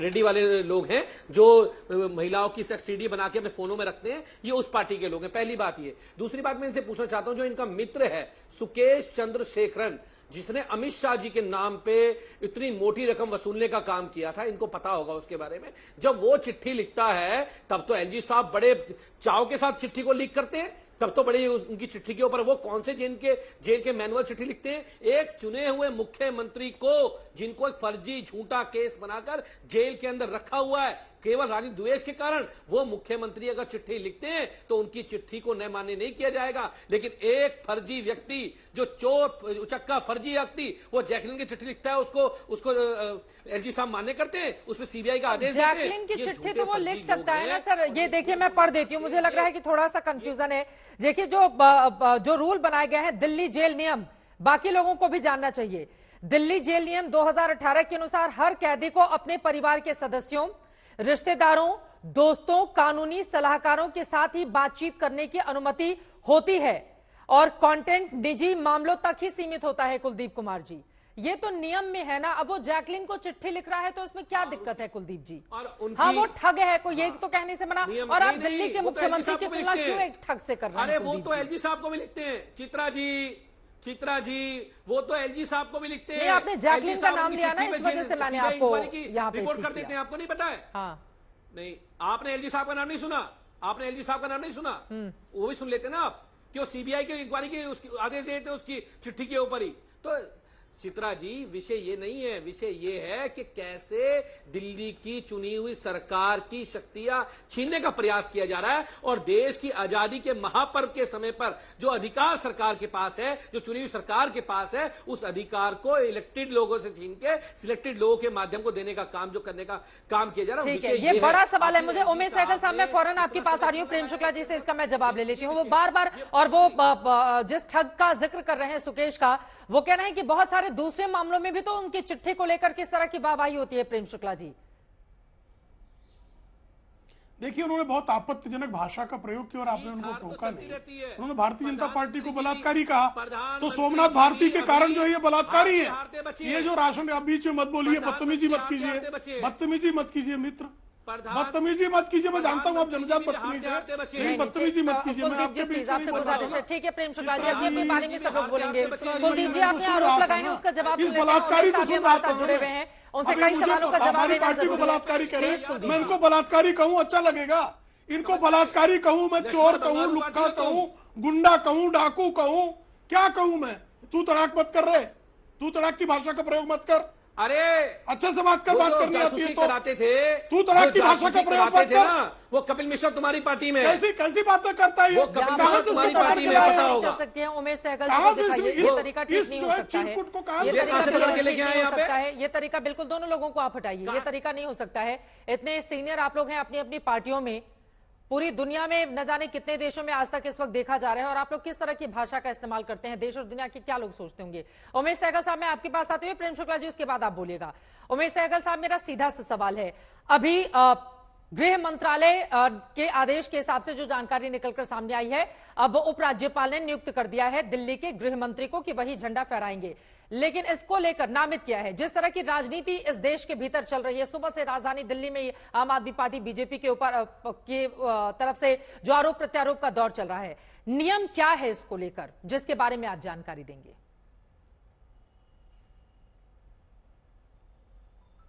रेड्डी वाले लोग हैं जो महिलाओं की सेक्स सीडी बना के अपने फोनों में रखते हैं, ये उस पार्टी के लोग हैं। पहली बात ये। दूसरी बात मैं इनसे पूछना चाहता हूं, जो इनका मित्र है सुकेश चंद्रशेखरन, जिसने अमित शाह जी के नाम पे इतनी मोटी रकम वसूलने का काम किया था, इनको पता होगा उसके बारे में। जब वो चिट्ठी लिखता है तब तो एलजी साहब बड़े चाव के साथ चिट्ठी को लीक करते हैं, तब तो बड़ी उनकी चिट्ठी के ऊपर वो कौन से जेल के मैनुअल चिट्ठी लिखते हैं? एक चुने हुए मुख्यमंत्री को, जिनको एक फर्जी झूठा केस बनाकर जेल के अंदर रखा हुआ है केवल राजनीतिक द्वेष के कारण, वो मुख्यमंत्री अगर चिट्ठी लिखते हैं तो उनकी चिट्ठी को न मान्य नहीं किया जाएगा। लेकिन एक फर्जी व्यक्ति, जो चोर उचक्का फर्जी व्यक्ति, वो जैकलिन की चिट्ठी लिखता है, उसको एलजी साहब मान्य करते हैं, उसमें सीबीआई का आदेश देते हैं। जैकलिन की चिट्ठी तो वो लिख सकता है ना सर। ये देखिए मैं पढ़ देती हूँ, मुझे लग रहा है कि थोड़ा सा कंफ्यूजन है। देखिए जो रूल बनाए गए हैं दिल्ली जेल नियम, बाकी लोगों को भी जानना चाहिए। दिल्ली जेल नियम 2018 के अनुसार हर कैदी को अपने परिवार के सदस्यों, रिश्तेदारों, दोस्तों, कानूनी सलाहकारों के साथ ही बातचीत करने की अनुमति होती है और कंटेंट निजी मामलों तक ही सीमित होता है। कुलदीप कुमार जी, ये तो नियम में है ना। अब वो जैकलिन को चिट्ठी लिख रहा है तो इसमें क्या दिक्कत है कुलदीप जी? हाँ वो ठग है, कोई ये तो कहने से मना। और आप दिल्ली के मुख्यमंत्री की तुलना क्यों एक ठग से कर रहे हैं? अरे वो तो एलजी साहब को भी लिखते हैं, चित्रा जी, वो तो एलजी साहब को भी लिखते हैं। आपने जैकलिन का नाम लिया ना, इस वजह से मैंने आपको यहाँ पे रिपोर्ट कर देते हैं, आपको नहीं पता है? हाँ नहीं, आपने एलजी साहब का नाम नहीं सुना, आपने एलजी साहब का नाम नहीं सुना, वो भी सुन लेते ना आप, कि वो सीबीआई की इंक्वायरी के उसकी आदेश देते उसकी चिट्ठी के ऊपर ही। तो चित्रा जी, विषय ये नहीं है, विषय ये है कि कैसे दिल्ली की चुनी हुई सरकार की शक्तियां छीनने का प्रयास किया जा रहा है, और देश की आजादी के महापर्व के समय पर जो अधिकार सरकार के पास है, जो चुनी हुई सरकार के पास है, उस अधिकार को इलेक्टेड लोगों से छीन के सिलेक्टेड लोगों के माध्यम को देने का काम, जो करने का काम किया जा रहा है। ये बड़ा सवाल है। मुझे उमेश सहगल साहब, मैं फौरन आपके पास आ रही हूँ, प्रेम शुक्ला जी से इसका मैं जवाब ले लेती हूँ। वो बार बार, और वो जिस ठग का जिक्र कर रहे हैं सुकेश का, वो कह रहे हैं कि बहुत सारे दूसरे मामलों में भी तो उनकी चिट्ठी को लेकर किस तरह की वाहवाही होती है। प्रेम शुक्ला जी, देखिए उन्होंने बहुत आपत्तिजनक भाषा का प्रयोग किया और आपने उनको टोका नहीं। उन्होंने भारतीय जनता पार्टी को बलात्कारी कहा, तो सोमनाथ भारती के कारण जो है ये बलात्कारी है। ये जो राशन, आप बीच में मत बोलिए, बदतमीजी मत कीजिए, बदतमीजी मत कीजिए मित्र, बदतमीजी मत कीजिए। मैं जानता हूँ आप जनजात बदतमीज है, लेकिन बदतमीजी मत कीजिए। मैं आपके बीच में गुजारिश है। ठीक है प्रेम शुक्ला जी, अपने बारे में सब लोग बोलेंगे। कुलदीप जी, आपने आरोप लगाए हैं, उसका जवाब इस बलात्कारी को सुन रहा था, जुड़े हुए हैं, उनसे कई सवालों का जवाब हमारी पार्टी को बलात्कारी करे। मैं इनको बलात्कारी कहूँ अच्छा लगेगा? इनको बलात्कारी कहूँ, मैं चोर कहूँ, लुक्खा कहूँ, गुंडा कहूँ, डाकू कहूँ, क्या कहूँ मैं? तू तड़ाक मत कर रहे, तू तड़ाक की भाषा का प्रयोग मत कर। अरे अच्छे से बात करनी आती है तो कराते थे, तू तरह की भाषा का प्रयोग मत कर ना, वो कपिल मिश्रा तुम्हारी पार्टी में कैसी बातें करता है, वो कपिल मिश्रा तुम्हारी पार्टी में, पता होगा। उमेश सहगल कहां से ये तरीका ठीक नहीं हो सकता है, चिरकुट को कहां ये से तरीका पकड़ के लेके आए यहाँ पे? ये तरीका बिल्कुल दोनों लोगों को आप हटाइए, ये तरीका नहीं हो सकता है। इतने सीनियर आप लोग हैं अपनी अपनी पार्टियों में, पूरी दुनिया में न जाने कितने देशों में आज तक इस वक्त देखा जा रहा है, और आप लोग किस तरह की भाषा का इस्तेमाल करते हैं, देश और दुनिया के क्या लोग सोचते होंगे। उमेश सहगल साहब, मैं आपके पास आते हुए प्रेम शुक्ला जी, उसके बाद आप बोलिएगा। उमेश सहगल साहब, मेरा सीधा सा सवाल है, अभी गृह मंत्रालय के आदेश के हिसाब से जो जानकारी निकलकर सामने आई है, अब उपराज्यपाल ने नियुक्त कर दिया है दिल्ली के गृह मंत्री को कि वही झंडा फहराएंगे, लेकिन इसको लेकर नामित किया है। जिस तरह की राजनीति इस देश के भीतर चल रही है, सुबह से राजधानी दिल्ली में आम आदमी पार्टी बीजेपी के ऊपर की तरफ से जो आरोप प्रत्यारोप का दौर चल रहा है, नियम क्या है इसको लेकर, जिसके बारे में आज जानकारी देंगे।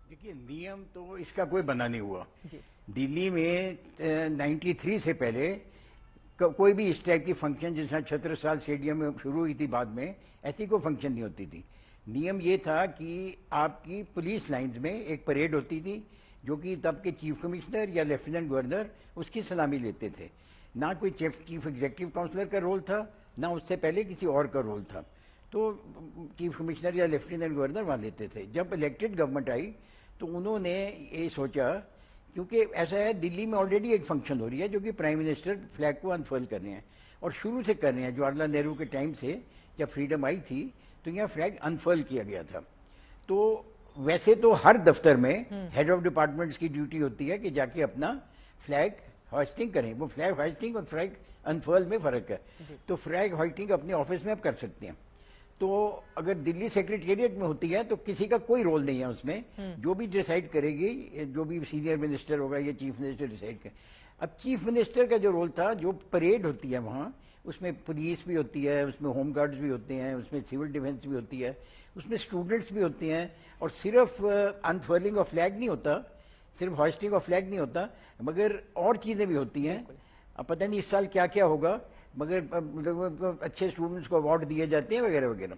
देखिए, नियम तो इसका कोई बना नहीं हुआ। दिल्ली में 93 से पहले कोई भी इस टाइप की फंक्शन जैसा छत्रसाल स्टेडियम में शुरू हुई थी, बाद में ऐसी कोई फंक्शन नहीं होती थी। नियम ये था कि आपकी पुलिस लाइंस में एक परेड होती थी, जो कि तब के चीफ कमिश्नर या लेफ्टिनेंट गवर्नर उसकी सलामी लेते थे। ना कोई चीफ एग्जीक्यूटिव काउंसिलर का रोल था, ना उससे पहले किसी और का रोल था, तो चीफ कमिश्नर या लेफ्टिनेंट गवर्नर वहाँ लेते थे। जब इलेक्टेड गवर्नमेंट आई तो उन्होंने ये सोचा, क्योंकि ऐसा है दिल्ली में ऑलरेडी एक फंक्शन हो रही है जो कि प्राइम मिनिस्टर फ्लैग को अनफर्ल कर रहे हैं, और शुरू से कर रहे हैं। जवाहरलाल नेहरू के टाइम से जब फ्रीडम आई थी तो यहाँ फ्लैग अनफर्ल किया गया था। तो वैसे तो हर दफ्तर में हेड ऑफ डिपार्टमेंट्स की ड्यूटी होती है कि जाके अपना फ्लैग होस्टिंग करें। वो फ्लैग होस्टिंग और फ्लैग अनफर्ल में फर्क है। तो फ्लैग होस्टिंग अपने ऑफिस में आप कर सकते हैं। तो अगर दिल्ली सेक्रेटेरिएट में होती है तो किसी का कोई रोल नहीं है उसमें, जो भी डिसाइड करेगी, जो भी सीनियर मिनिस्टर होगा या चीफ मिनिस्टर डिसाइड करे। अब चीफ मिनिस्टर का जो रोल था, जो परेड होती है वहाँ, उसमें पुलिस भी होती है, उसमें होम गार्ड्स भी होते हैं, उसमें सिविल डिफेंस भी होती है, उसमें स्टूडेंट्स भी होते हैं, और सिर्फ अनफर्लिंग ऑफ फ्लैग नहीं होता, सिर्फ होस्टिंग ऑफ फ्लैग नहीं होता, मगर और चीजें भी होती हैं। अब पता नहीं इस साल क्या क्या होगा, मगर अच्छे स्टूडेंट्स को अवार्ड दिए जाते हैं वगैरह वगैरह।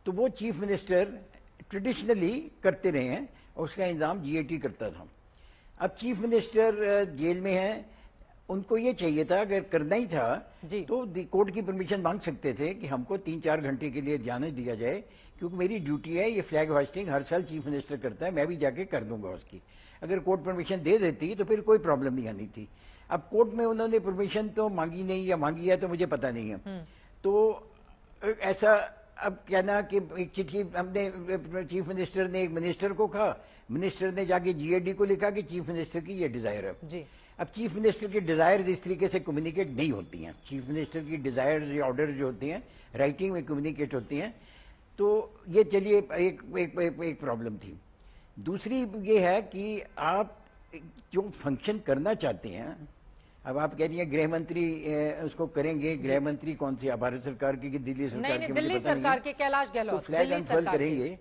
तो वो चीफ मिनिस्टर ट्रेडिशनली करते रहे हैं, और उसका इंतजाम जीएटी करता था। अब चीफ मिनिस्टर जेल में है, उनको ये चाहिए था, अगर करना ही था तो कोर्ट की परमिशन मांग सकते थे कि हमको 3-4 घंटे के लिए जाने दिया जाए, क्योंकि मेरी ड्यूटी है, ये फ्लैग होस्टिंग हर साल चीफ मिनिस्टर करता है, मैं भी जाके कर दूंगा उसकी। अगर कोर्ट परमिशन दे देती तो फिर कोई प्रॉब्लम नहीं आनी थी। अब कोर्ट में उन्होंने परमिशन तो मांगी नहीं, या मांगी है तो मुझे पता नहीं है। तो ऐसा अब कहना कि एक चिट्ठी हमने चीफ मिनिस्टर ने एक मिनिस्टर को कहा, मिनिस्टर ने जाके जीएडी को लिखा कि चीफ मिनिस्टर की ये डिजायर है। अब चीफ मिनिस्टर की डिजायर्स इस तरीके से कम्युनिकेट नहीं होती हैं। चीफ मिनिस्टर की डिजायर्स या ऑर्डर जो होती हैं राइटिंग में कम्युनिकेट होती हैं। तो ये चलिए एक प्रॉब्लम थी। दूसरी ये है कि आप जो फंक्शन करना चाहते हैं, अब आप कह रही हैं गृह मंत्री उसको करेंगे, गृह मंत्री कौन सी, भारत सरकार की कि दिल्ली सरकार की? दिल्ली सरकार के कैलाश गहलोत तो फ्लैग अनफर्ल करेंगे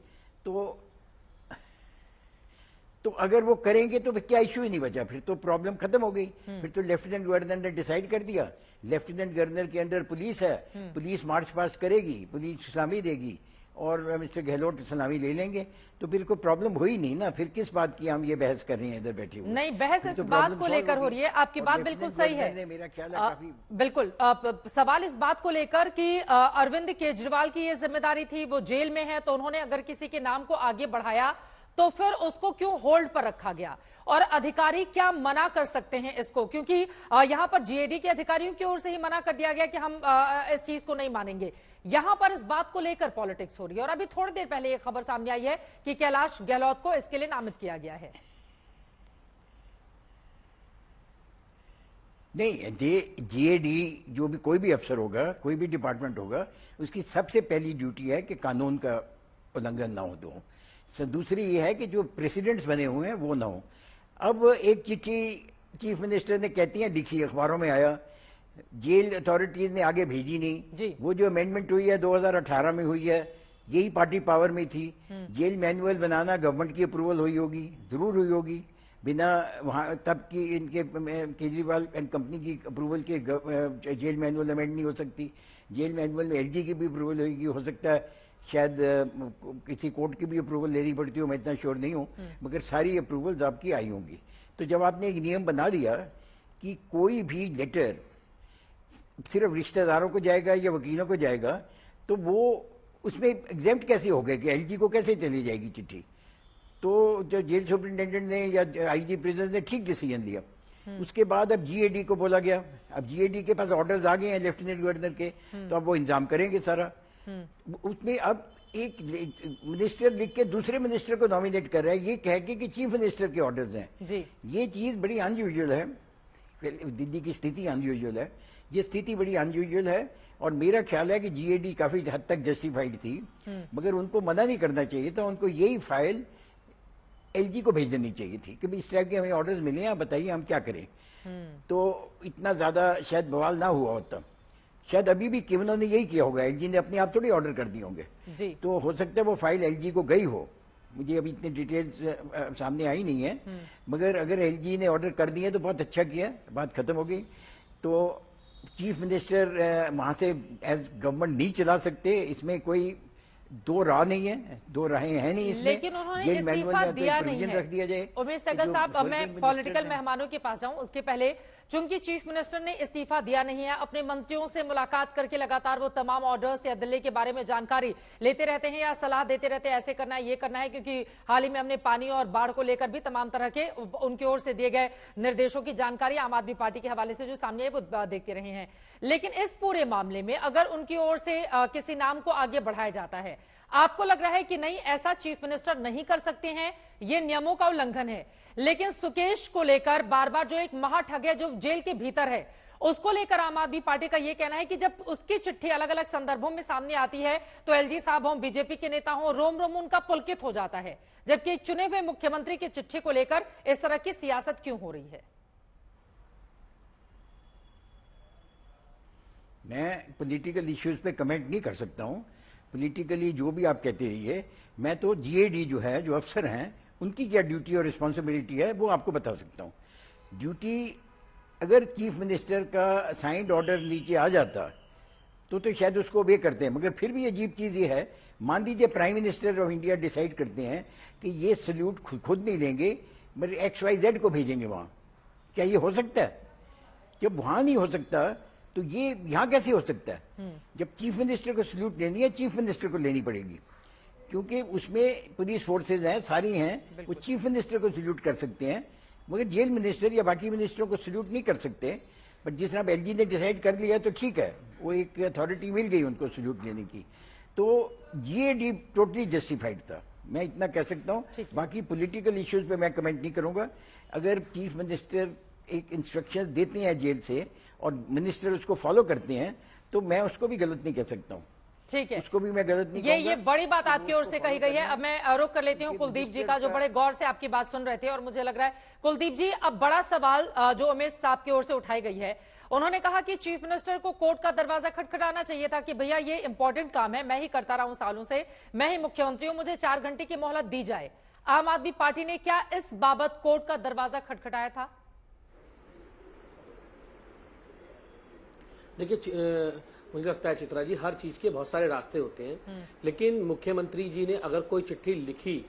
तो अगर वो करेंगे तो क्या इश्यू ही नहीं बचा, फिर तो प्रॉब्लम खत्म हो गई। फिर तो लेफ्टिनेंट गवर्नर ने डिसाइड कर दिया, लेफ्टिनेंट गवर्नर के अंडर पुलिस है, पुलिस मार्च पास्ट करेगी, पुलिस सलामी देगी, और मिस्टर गहलोत सलामी ले लेंगे, तो फिर कोई प्रॉब्लम हुई नहीं ना। फिर किस बात की हम ये बहस कर रहे हैं इधर बैठे हुए? नहीं, बहस इस बात को लेकर हो रही है। आपकी बात बिल्कुल सही है, मेरा ख्याल है काफी बिल्कुल। सवाल इस बात को लेकर कि अरविंद केजरीवाल की ये जिम्मेदारी थी, वो जेल में है, तो उन्होंने अगर किसी के नाम को आगे बढ़ाया तो फिर उसको क्यों होल्ड पर रखा गया, और अधिकारी क्या मना कर सकते हैं इसको? क्योंकि यहां पर जीएडी के अधिकारियों की ओर से ही मना कर दिया गया कि हम इस चीज को नहीं मानेंगे। यहां पर इस बात को लेकर पॉलिटिक्स हो रही है, और अभी थोड़ी देर पहले एक खबर सामने आई है कि कैलाश गहलोत को इसके लिए नामित किया गया है। नहीं, जीएडी जो भी कोई भी अफसर होगा, कोई भी डिपार्टमेंट होगा, उसकी सबसे पहली ड्यूटी है कि कानून का उल्लंघन ना हो। तो दूसरी ये है कि जो प्रेसिडेंट्स बने हुए हैं वो ना हो। अब एक चिट्ठी चीफ मिनिस्टर ने कहती है लिखी, अखबारों में आया, जेल अथॉरिटीज ने आगे भेजी नहीं। वो जो अमेंडमेंट हुई है 2018 में हुई है, यही पार्टी पावर में थी। जेल मैनुअल बनाना गवर्नमेंट की अप्रूवल हुई होगी, जरूर हुई होगी, बिना वहां तब की इनके केजरीवाल एंड कंपनी की अप्रूवल के जेल मैनुअल अमेंड नहीं हो सकती। जेल मैनुअल में एलजी की भी अप्रूवल होगी, हो सकता है शायद किसी कोर्ट की भी अप्रूवल लेनी पड़ती हो, मैं इतना श्योर नहीं हूं, मगर सारी अप्रूवल्स आपकी आई होंगी। तो जब आपने एक नियम बना दिया कि कोई भी लेटर सिर्फ रिश्तेदारों को जाएगा या वकीलों को जाएगा, तो वो उसमें एग्जेम्प्ट कैसे हो गए कि एलजी को कैसे चली जाएगी चिट्ठी? तो जो जेल सुपरिटेंडेंट ने या आईजी प्रिजन ने ठीक डिसीजन लिया। उसके बाद अब जीएडी को बोला गया, अब जीएडी के पास ऑर्डर्स आ गए हैं लेफ्टिनेंट गवर्नर के, तो अब वो इंतजाम करेंगे सारा। उसमें अब एक मिनिस्टर लिख के दूसरे मिनिस्टर को नॉमिनेट कर रहा है, ये कह के कि चीफ मिनिस्टर के ऑर्डर्स हैं। ये चीज बड़ी अनयूजुअल है, दिल्ली की स्थिति अनयूजुअल है, ये स्थिति बड़ी अनयूजुअल है। और मेरा ख्याल है कि जीएडी काफी हद तक जस्टिफाइड थी, मगर उनको मना नहीं करना चाहिए था, उनको यही फाइल एलजी को भेज देनी चाहिए थी कि इस टाइप के हमें ऑर्डर्स मिले हैं, आप बताइए हम क्या करें। तो इतना ज्यादा शायद बवाल ना हुआ होता। शायद अभी भी किमनों ने यही किया होगा, एलजी ने अपने आप थोड़ी ऑर्डर कर दिए होंगे। तो हो सकता है वो फाइल एलजी को गई हो, मुझे अभी इतनी डिटेल्स सामने आई नहीं है, मगर अगर एलजी ने ऑर्डर कर दिए तो बहुत अच्छा किया, बात खत्म हो गई। तो चीफ मिनिस्टर वहां से एज गवर्नमेंट नहीं चला सकते, इसमें कोई दो राह नहीं है, दो राहें हैं नहीं इसमें। लेकिन उन्होंने इस्तीफा दिया नहीं है। रख दिया जाए। उमेश सहगल साहब, मैं पॉलिटिकल मेहमानों के पास जाऊं उसके पहले, चूंकि चीफ मिनिस्टर ने इस्तीफा दिया नहीं है, अपने मंत्रियों से मुलाकात करके लगातार वो तमाम ऑर्डर्स या दिल्ली के बारे में जानकारी लेते रहते हैं या सलाह देते रहते हैं, ऐसे करना है, ये करना है, क्योंकि हाल ही में हमने पानी और बाढ़ को लेकर भी तमाम तरह के उनकी ओर से दिए गए निर्देशों की जानकारी आम आदमी पार्टी के हवाले से जो सामने है वो देखते रहे हैं। लेकिन इस पूरे मामले में अगर उनकी ओर से किसी नाम को आगे बढ़ाया जाता है, आपको लग रहा है कि नहीं, ऐसा चीफ मिनिस्टर नहीं कर सकते हैं, ये नियमों का उल्लंघन है। लेकिन सुकेश को लेकर बार बार जो एक महाठग है जो जेल के भीतर है, उसको लेकर आम आदमी पार्टी का यह कहना है कि जब उसकी चिट्ठी अलग अलग संदर्भों में सामने आती है तो एलजी साहब हों, बीजेपी के नेता हों, रोम रोम उनका पुलकित हो जाता है, जबकि एक चुने हुए मुख्यमंत्री की चिट्ठी को लेकर इस तरह की सियासत क्यों हो रही है? मैं पॉलिटिकल इश्यूज पे कमेंट नहीं कर सकता हूं। पॉलिटिकली जो भी आप कहते रहिए, मैं तो जीएडी जो है, जो अफसर हैं, उनकी क्या ड्यूटी और रिस्पॉन्सिबिलिटी है वो आपको बता सकता हूं। ड्यूटी अगर चीफ मिनिस्टर का साइंड ऑर्डर नीचे आ जाता तो शायद उसको वे करते हैं, मगर फिर भी अजीब चीज ये है, मान लीजिए prime minister of India decide करते हैं कि ये सल्यूट खुद नहीं लेंगे मगर XYZ को भेजेंगे वहां, क्या ये हो सकता है? जब वहां नहीं हो सकता तो ये यहां कैसे हो सकता है? जब चीफ मिनिस्टर को सल्यूट लेनी है, चीफ मिनिस्टर को लेनी पड़ेगी, क्योंकि उसमें पुलिस फोर्सेज हैं, सारी हैं, वो चीफ मिनिस्टर को सल्यूट कर सकते हैं, मगर जेल मिनिस्टर या बाकी मिनिस्टरों को सल्यूट नहीं कर सकते। बट जिस तरह एलजी ने डिसाइड कर लिया तो ठीक है, वो एक अथॉरिटी मिल गई उनको सल्यूट लेने की, तो जीएडी टोटली जस्टिफाइड था, मैं इतना कह सकता हूं। बाकी पॉलिटिकल इश्यूज पे मैं कमेंट नहीं करूंगा। अगर चीफ मिनिस्टर एक इंस्ट्रक्शन देते हैं जेल से और मिनिस्टर उसको फॉलो करते हैं तो मैं उसको भी गलत नहीं कह सकता हूं। ठीक है, उसको भी मैं गलत नहीं कहूंगा। ये बड़ी बात आपकी ओर से कही गई है। अब मैं रुक कर लेती हूं कुलदीप जी का, जो बड़े गौर से आपकी बात सुन रहे थे, और मुझे लग रहा है कुलदीप जी, अब बड़ा सवाल जो उमेश साहब की ओर से उठाई गई है, उन्होंने कहा कि चीफ मिनिस्टर को कोर्ट का दरवाजा खटखटाना चाहिए था कि भैया ये इंपॉर्टेंट काम है, मैं ही करता रहा हूं सालों से, मैं ही मुख्यमंत्री हूं, मुझे 4 घंटे की मोहलत दी जाए। आम आदमी पार्टी ने क्या इस बाबत कोर्ट का दरवाजा खटखटाया था? देखिए, मुझे लगता है चित्रा जी, हर चीज के बहुत सारे रास्ते होते हैं, लेकिन मुख्यमंत्री जी ने अगर कोई चिट्ठी लिखी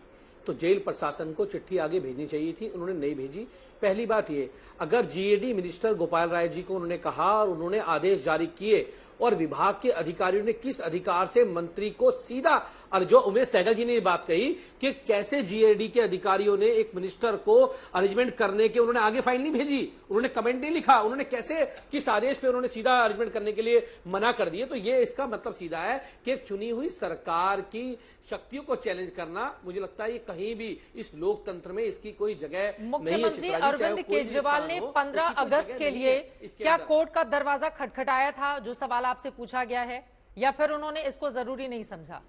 तो जेल प्रशासन को चिट्ठी आगे भेजनी चाहिए थी, उन्होंने नहीं भेजी। पहली बात ये, अगर जीएडी मिनिस्टर गोपाल राय जी को उन्होंने कहा और उन्होंने आदेश जारी किए और विभाग के अधिकारियों ने किस अधिकार से मंत्री को सीधा, और जो उमेश सहगल जी ने ये बात कही कि कैसे जीएडी के अधिकारियों ने एक मिनिस्टर को अरेंजमेंट करने के, उन्होंने आगे फाइल नहीं भेजी, उन्होंने कमेंट नहीं लिखा, उन्होंने कैसे किस आदेश पे उन्होंने सीधा अरेंजमेंट करने के लिए मना कर दिए। तो ये इसका मतलब सीधा है कि एक चुनी हुई सरकार की शक्तियों को चैलेंज करना, मुझे लगता है ये कहीं भी इस लोकतंत्र में इसकी कोई जगह नहीं है। मुख्यमंत्री अरविंद केजरीवाल ने 15 अगस्त के लिए क्या कोर्ट का दरवाजा खटखटाया था, जो सवाल आपसे पूछा गया है, या फिर उन्होंने इसको जरूरी नहीं समझा?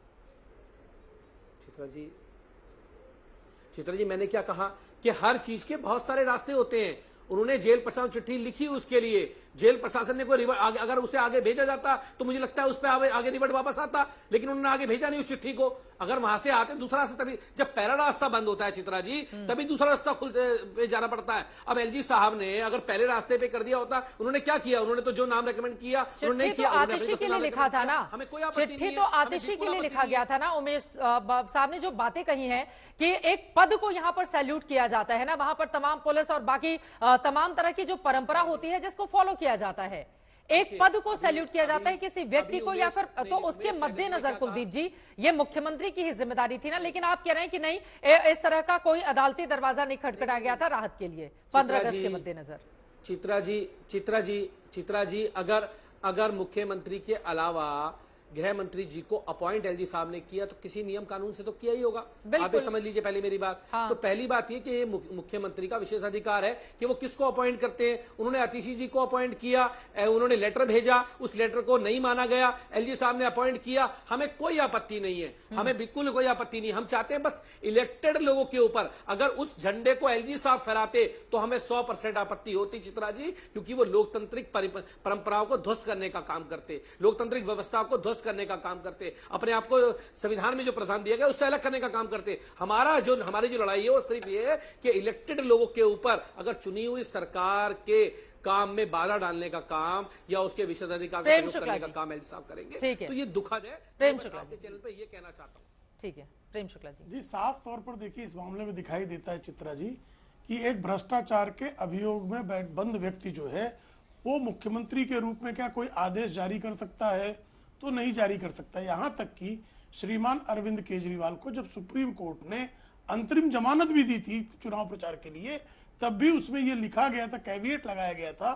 चित्रा जी, मैंने क्या कहा कि हर चीज के बहुत सारे रास्ते होते हैं उन्होंने जेल प्रशासन चिट्ठी लिखी उसके लिए, जेल प्रशासन ने कोई अगर उसे आगे भेजा जाता तो मुझे लगता है उस पर आगे रिवर्ट वापस आता, लेकिन उन्होंने आगे भेजा नहीं उस चिट्ठी को। अगर वहां से आते दूसरा रास्ता, तभी जब पहला रास्ता बंद होता है चित्रा जी, तभी दूसरा रास्ता खुलते जाना पड़ता है। अब एलजी साहब ने अगर पहले रास्ते पे कर दिया होता, उन्होंने क्या किया, उन्होंने तो जो नाम रेकमेंड किया उन्होंने नहीं किया। आतिशी के लिए लिखा था ना, हमें कोई चिट्ठी तो आतिशी के लिए लिखा गया था ना। उमेश साहब ने जो बातें कही हैं कि एक पद को यहाँ पर सैल्यूट किया जाता है ना, वहां पर तमाम पुलिस और बाकी तमाम तरह की जो परंपरा होती है जिसको फॉलो किया जाता है, एक पद को सैल्यूट किया जाता है किसी व्यक्ति को, या फिर तो उसके मद्देनजर कुलदीप जी ये मुख्यमंत्री की ही जिम्मेदारी थी ना। लेकिन आप कह रहे हैं कि नहीं, इस तरह का कोई अदालती दरवाजा नहीं खटखटाया गया था राहत के लिए 15 अगस्त के मद्देनजर। चित्रा जी अगर मुख्यमंत्री के अलावा गृह मंत्री जी को अपॉइंट एलजी साहब ने किया तो किसी नियम कानून से तो किया ही होगा। आप ये समझ लीजिए पहले मेरी बात। हाँ। तो पहली बात ये कि ये मुख्यमंत्री का विशेष अधिकार है कि वो किसको अपॉइंट करते हैं। उन्होंने आतिशी जी को अपॉइंट किया, उन्होंने लेटर भेजा, उस लेटर को नहीं माना गया, एलजी साहब ने अपॉइंट किया, हमें कोई आपत्ति नहीं है, हमें बिल्कुल कोई आपत्ति नहीं। हम चाहते हैं बस इलेक्टेड लोगों के ऊपर अगर उस झंडे को एलजी साहब फहराते तो हमें 100% आपत्ति होती चित्रा जी, क्योंकि वो लोकतांत्रिक परंपराओं को ध्वस्त करने का काम करते, लोकतांत्रिक व्यवस्था को ध्वस्त करने का काम करते, अपने आप को संविधान में जो प्रावधान दिया गया उससे अलग करने का काम करते। हमारी जो लड़ाई है वो सिर्फ ये है कि इलेक्टेड लोगों के ऊपर अगर चुनी हुई सरकार के काम में बाधा डालने का काम या उसके विशेषाधिकार का प्रयोग करने का काम एलजी साहब करेंगे तो ये दुखद है। प्रेम शुक्ला के चैनल पे ये कहना चाहता हूँ। ठीक है प्रेम शुक्ला जी। साफ तौर पर देखिए इस मामले में दिखाई देता है चित्रा जी कि एक भ्रष्टाचार के अभियोग में बंद व्यक्ति जो है वो मुख्यमंत्री के रूप में क्या कोई आदेश जारी कर सकता है तो नहीं जारी कर सकता। यहां तक कि श्रीमान अरविंद केजरीवाल को जब सुप्रीम कोर्ट ने अंतरिम जमानत भी दी थी चुनाव प्रचार के लिए, तब भी उसमें यह लिखा गया था, कैविएट लगाया गया था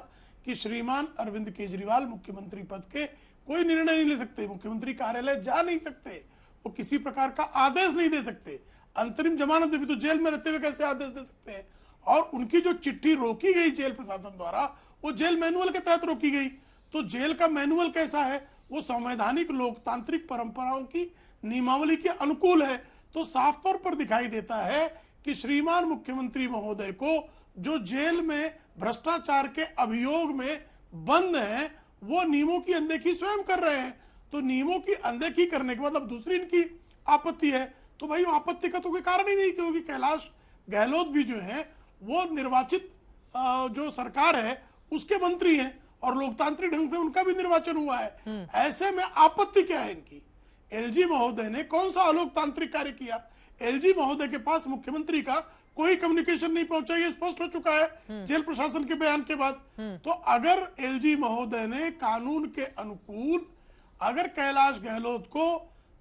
कि श्रीमान अरविंद केजरीवाल मुख्यमंत्री पद के कोई निर्णय नहीं ले सकते, मुख्यमंत्री कार्यालय जा नहीं सकते, वो किसी प्रकार का आदेश नहीं दे सकते। अंतरिम जमानत में भी तो जेल में रहते हुए कैसे आदेश दे सकते हैं। और उनकी जो चिट्ठी रोकी गई जेल प्रशासन द्वारा वो जेल मैनुअल के तहत रोकी गई। तो जेल का मैनुअल कैसा है, वो संवैधानिक लोकतांत्रिक परंपराओं की नियमावली के अनुकूल है। तो साफ तौर पर दिखाई देता है कि श्रीमान मुख्यमंत्री महोदय को जो जेल में भ्रष्टाचार के अभियोग में बंद हैं वो नियमों की अनदेखी स्वयं कर रहे हैं। तो नियमों की अनदेखी करने के बाद अब दूसरी इनकी आपत्ति है, तो भाई आपत्ति का तो कोई कारण ही नहीं, क्योंकि कैलाश गहलोत भी जो है वो निर्वाचित जो सरकार है उसके मंत्री हैं और लोकतांत्रिक ढंग से उनका भी निर्वाचन हुआ है। ऐसे में आपत्ति क्या है इनकी। एलजी महोदय ने कौन सा अलोकतांत्रिक कार्य किया। एलजी महोदय के पास मुख्यमंत्री का कोई कम्युनिकेशन नहीं पहुंचा, ये स्पष्ट हो चुका है जेल प्रशासन के बयान के बाद। तो अगर एलजी महोदय ने कानून के अनुकूल अगर कैलाश गहलोत को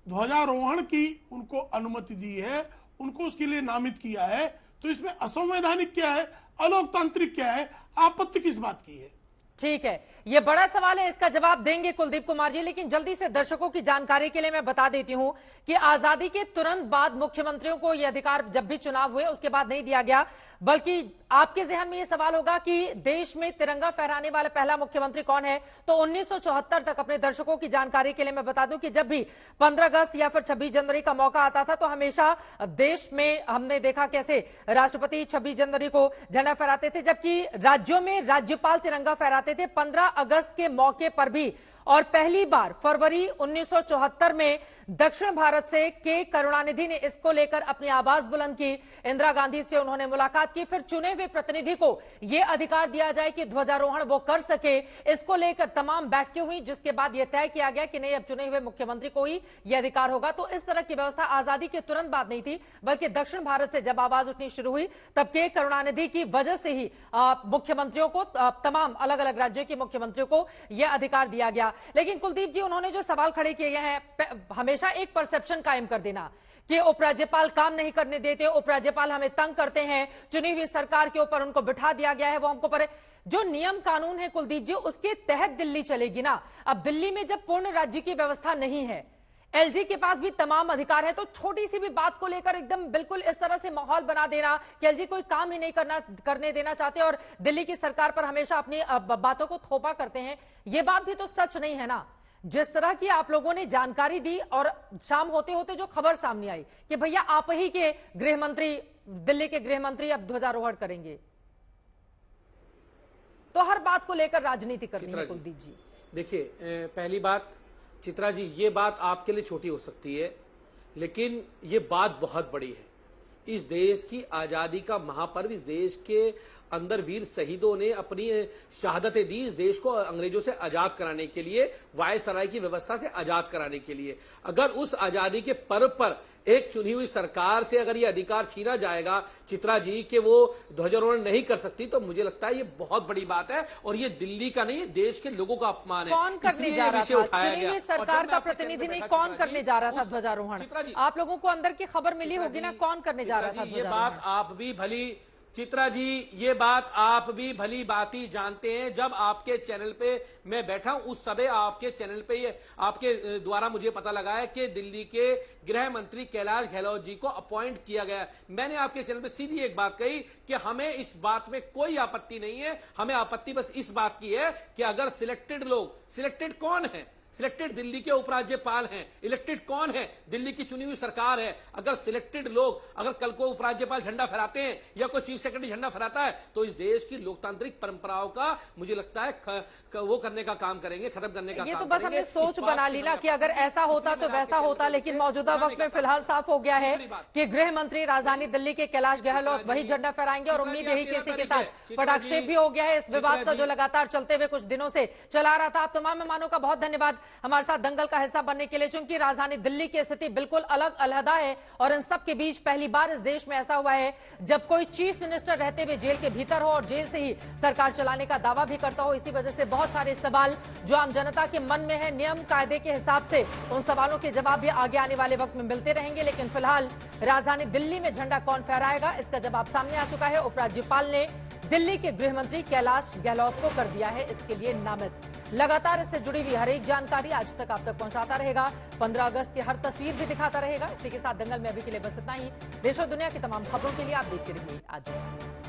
ध्वजारोहण की उनको अनुमति दी है, उनको उसके लिए नामित किया है, तो इसमें असंवैधानिक क्या है, अलोकतांत्रिक क्या है, आपत्ति किस बात की है। ठीक है, ये बड़ा सवाल है, इसका जवाब देंगे कुलदीप कुमार जी। लेकिन जल्दी से दर्शकों की जानकारी के लिए मैं बता देती हूं कि आजादी के तुरंत बाद मुख्यमंत्रियों को यह अधिकार जब भी चुनाव हुए उसके बाद नहीं दिया गया, बल्कि आपके जहन में यह सवाल होगा कि देश में तिरंगा फहराने वाला पहला मुख्यमंत्री कौन है। तो 1974 तक अपने दर्शकों की जानकारी के लिए मैं बता दूं कि जब भी 15 अगस्त या फिर 26 जनवरी का मौका आता था तो हमेशा देश में हमने देखा कैसे राष्ट्रपति 26 जनवरी को झंडा फहराते थे, जबकि राज्यों में राज्यपाल तिरंगा फहराते थे 15 अगस्त के मौके पर भी। और पहली बार फरवरी 1974 में दक्षिण भारत से के करुणानिधि ने इसको लेकर अपनी आवाज बुलंद की, इंदिरा गांधी से उन्होंने मुलाकात की, फिर चुने हुए प्रतिनिधि को यह अधिकार दिया जाए कि ध्वजारोहण वो कर सके। इसको लेकर तमाम बैठकें हुई, जिसके बाद यह तय किया गया कि नहीं, अब चुने हुए मुख्यमंत्री को ही यह अधिकार होगा। तो इस तरह की व्यवस्था आजादी के तुरंत बाद नहीं थी, बल्कि दक्षिण भारत से जब आवाज उठनी शुरू हुई तब के करुणानिधि की वजह से ही मुख्यमंत्रियों को, तमाम अलग अलग राज्यों के मुख्यमंत्रियों को यह अधिकार दिया गया। लेकिन कुलदीप जी, उन्होंने जो सवाल खड़े किए हैं, हमेशा एक परसेप्शन कायम कर देना कि उपराज्यपाल काम नहीं करने देते, उपराज्यपाल हमें तंग करते हैं, चुनी हुई सरकार के ऊपर उनको बिठा दिया गया है, वो हमको पर जो नियम कानून है कुलदीप जी उसके तहत दिल्ली चलेगी ना। अब दिल्ली में जब पूर्ण राज्य की व्यवस्था नहीं है, एलजी के पास भी तमाम अधिकार है, तो छोटी सी भी बात को लेकर एकदम बिल्कुल इस तरह से माहौल बना देना कि एलजी कोई काम ही नहीं करने देना चाहते और दिल्ली की सरकार पर हमेशा अपनी बातों को थोपा करते हैं, ये बात भी तो सच नहीं है ना। जिस तरह की आप लोगों ने जानकारी दी और शाम होते होते जो खबर सामने आई कि भैया आप ही के गृह मंत्री, दिल्ली के गृह मंत्री अब ध्वजारोहण करेंगे। तो हर बात को लेकर राजनीति करनी है। चित्रा जी, कुलदीप जी देखिए, पहली बात चित्रा जी, ये बात आपके लिए छोटी हो सकती है, लेकिन ये बात बहुत बड़ी है। इस देश की आजादी का महापर्व, इस देश के अंदर वीर शहीदों ने अपनी शहादतें दी, इस देश को अंग्रेजों से आजाद कराने के लिए, वायसराय की व्यवस्था से आजाद कराने के लिए। अगर उस आजादी के पर्व पर एक चुनी हुई सरकार से अगर ये अधिकार छीना जाएगा चित्रा जी कि वो ध्वजारोहण नहीं कर सकती, तो मुझे लगता है ये बहुत बड़ी बात है और ये दिल्ली का नहीं, देश के लोगों का अपमान है। कौन करने जा रहा था? चुनी हुई सरकार का प्रतिनिधि नहीं, कौन करने जा रहा था ध्वजारोहण? आप लोगों को अंदर की खबर मिली होगी ना, कौन करने जा रहा था ये बात आप भी भली चित्रा जी, ये बात आप भी भली बाती जानते हैं। जब आपके चैनल पे मैं बैठा हूं, उस समय आपके चैनल पे ये आपके द्वारा मुझे पता लगा है कि दिल्ली के गृह मंत्री कैलाश गहलोत जी को अपॉइंट किया गया। मैंने आपके चैनल पे सीधी एक बात कही कि हमें इस बात में कोई आपत्ति नहीं है, हमें आपत्ति बस इस बात की है कि अगर सिलेक्टेड लोग, सिलेक्टेड कौन है? सिलेक्टेड दिल्ली के उपराज्यपाल हैं। इलेक्टेड कौन है? दिल्ली की चुनी हुई सरकार है। अगर सिलेक्टेड लोग अगर कल को उपराज्यपाल झंडा फहराते हैं या कोई चीफ सेक्रेटरी झंडा फहराता है, तो इस देश की लोकतांत्रिक परंपराओं का मुझे लगता है वो करने का काम करेंगे, खत्म करने का ये काम तो बस हमने सोच बना ली ना कि अगर ऐसा होता तो वैसा होता, लेकिन मौजूदा वक्त में फिलहाल साफ हो गया है कि गृह मंत्री राजधानी दिल्ली के कैलाश गहलोत वही झंडा फहराएंगे और उम्मीद यही कि इसी के साथ पटाक्षेप भी हो गया है। इस विवाद का जो लगातार चलते हुए कुछ दिनों से चला रहा था। आप तमाम मेहमानों का बहुत धन्यवाद हमारे साथ दंगल का हिस्सा बनने के लिए, चूंकि राजधानी दिल्ली की स्थिति बिल्कुल अलग अलहदा है और इन सब के बीच पहली बार इस देश में ऐसा हुआ है जब कोई चीफ मिनिस्टर रहते हुए जेल के भीतर हो और जेल से ही सरकार चलाने का दावा भी करता हो। इसी वजह से बहुत सारे सवाल जो आम जनता के मन में है, नियम कायदे के हिसाब से उन सवालों के जवाब भी आगे आने वाले वक्त में मिलते रहेंगे। लेकिन फिलहाल राजधानी दिल्ली में झंडा कौन फहराएगा, इसका जवाब सामने आ चुका है। उपराज्यपाल ने दिल्ली के गृह मंत्री कैलाश गहलोत को कर दिया है इसके लिए नामित। लगातार इससे जुड़ी हुई हर एक जानकारी आज तक आप तक पहुंचाता रहेगा, 15 अगस्त की हर तस्वीर भी दिखाता रहेगा। इसी के साथ दंगल में अभी के लिए बस इतना ही। देश और दुनिया की तमाम खबरों के लिए आप देखते रहिए आज।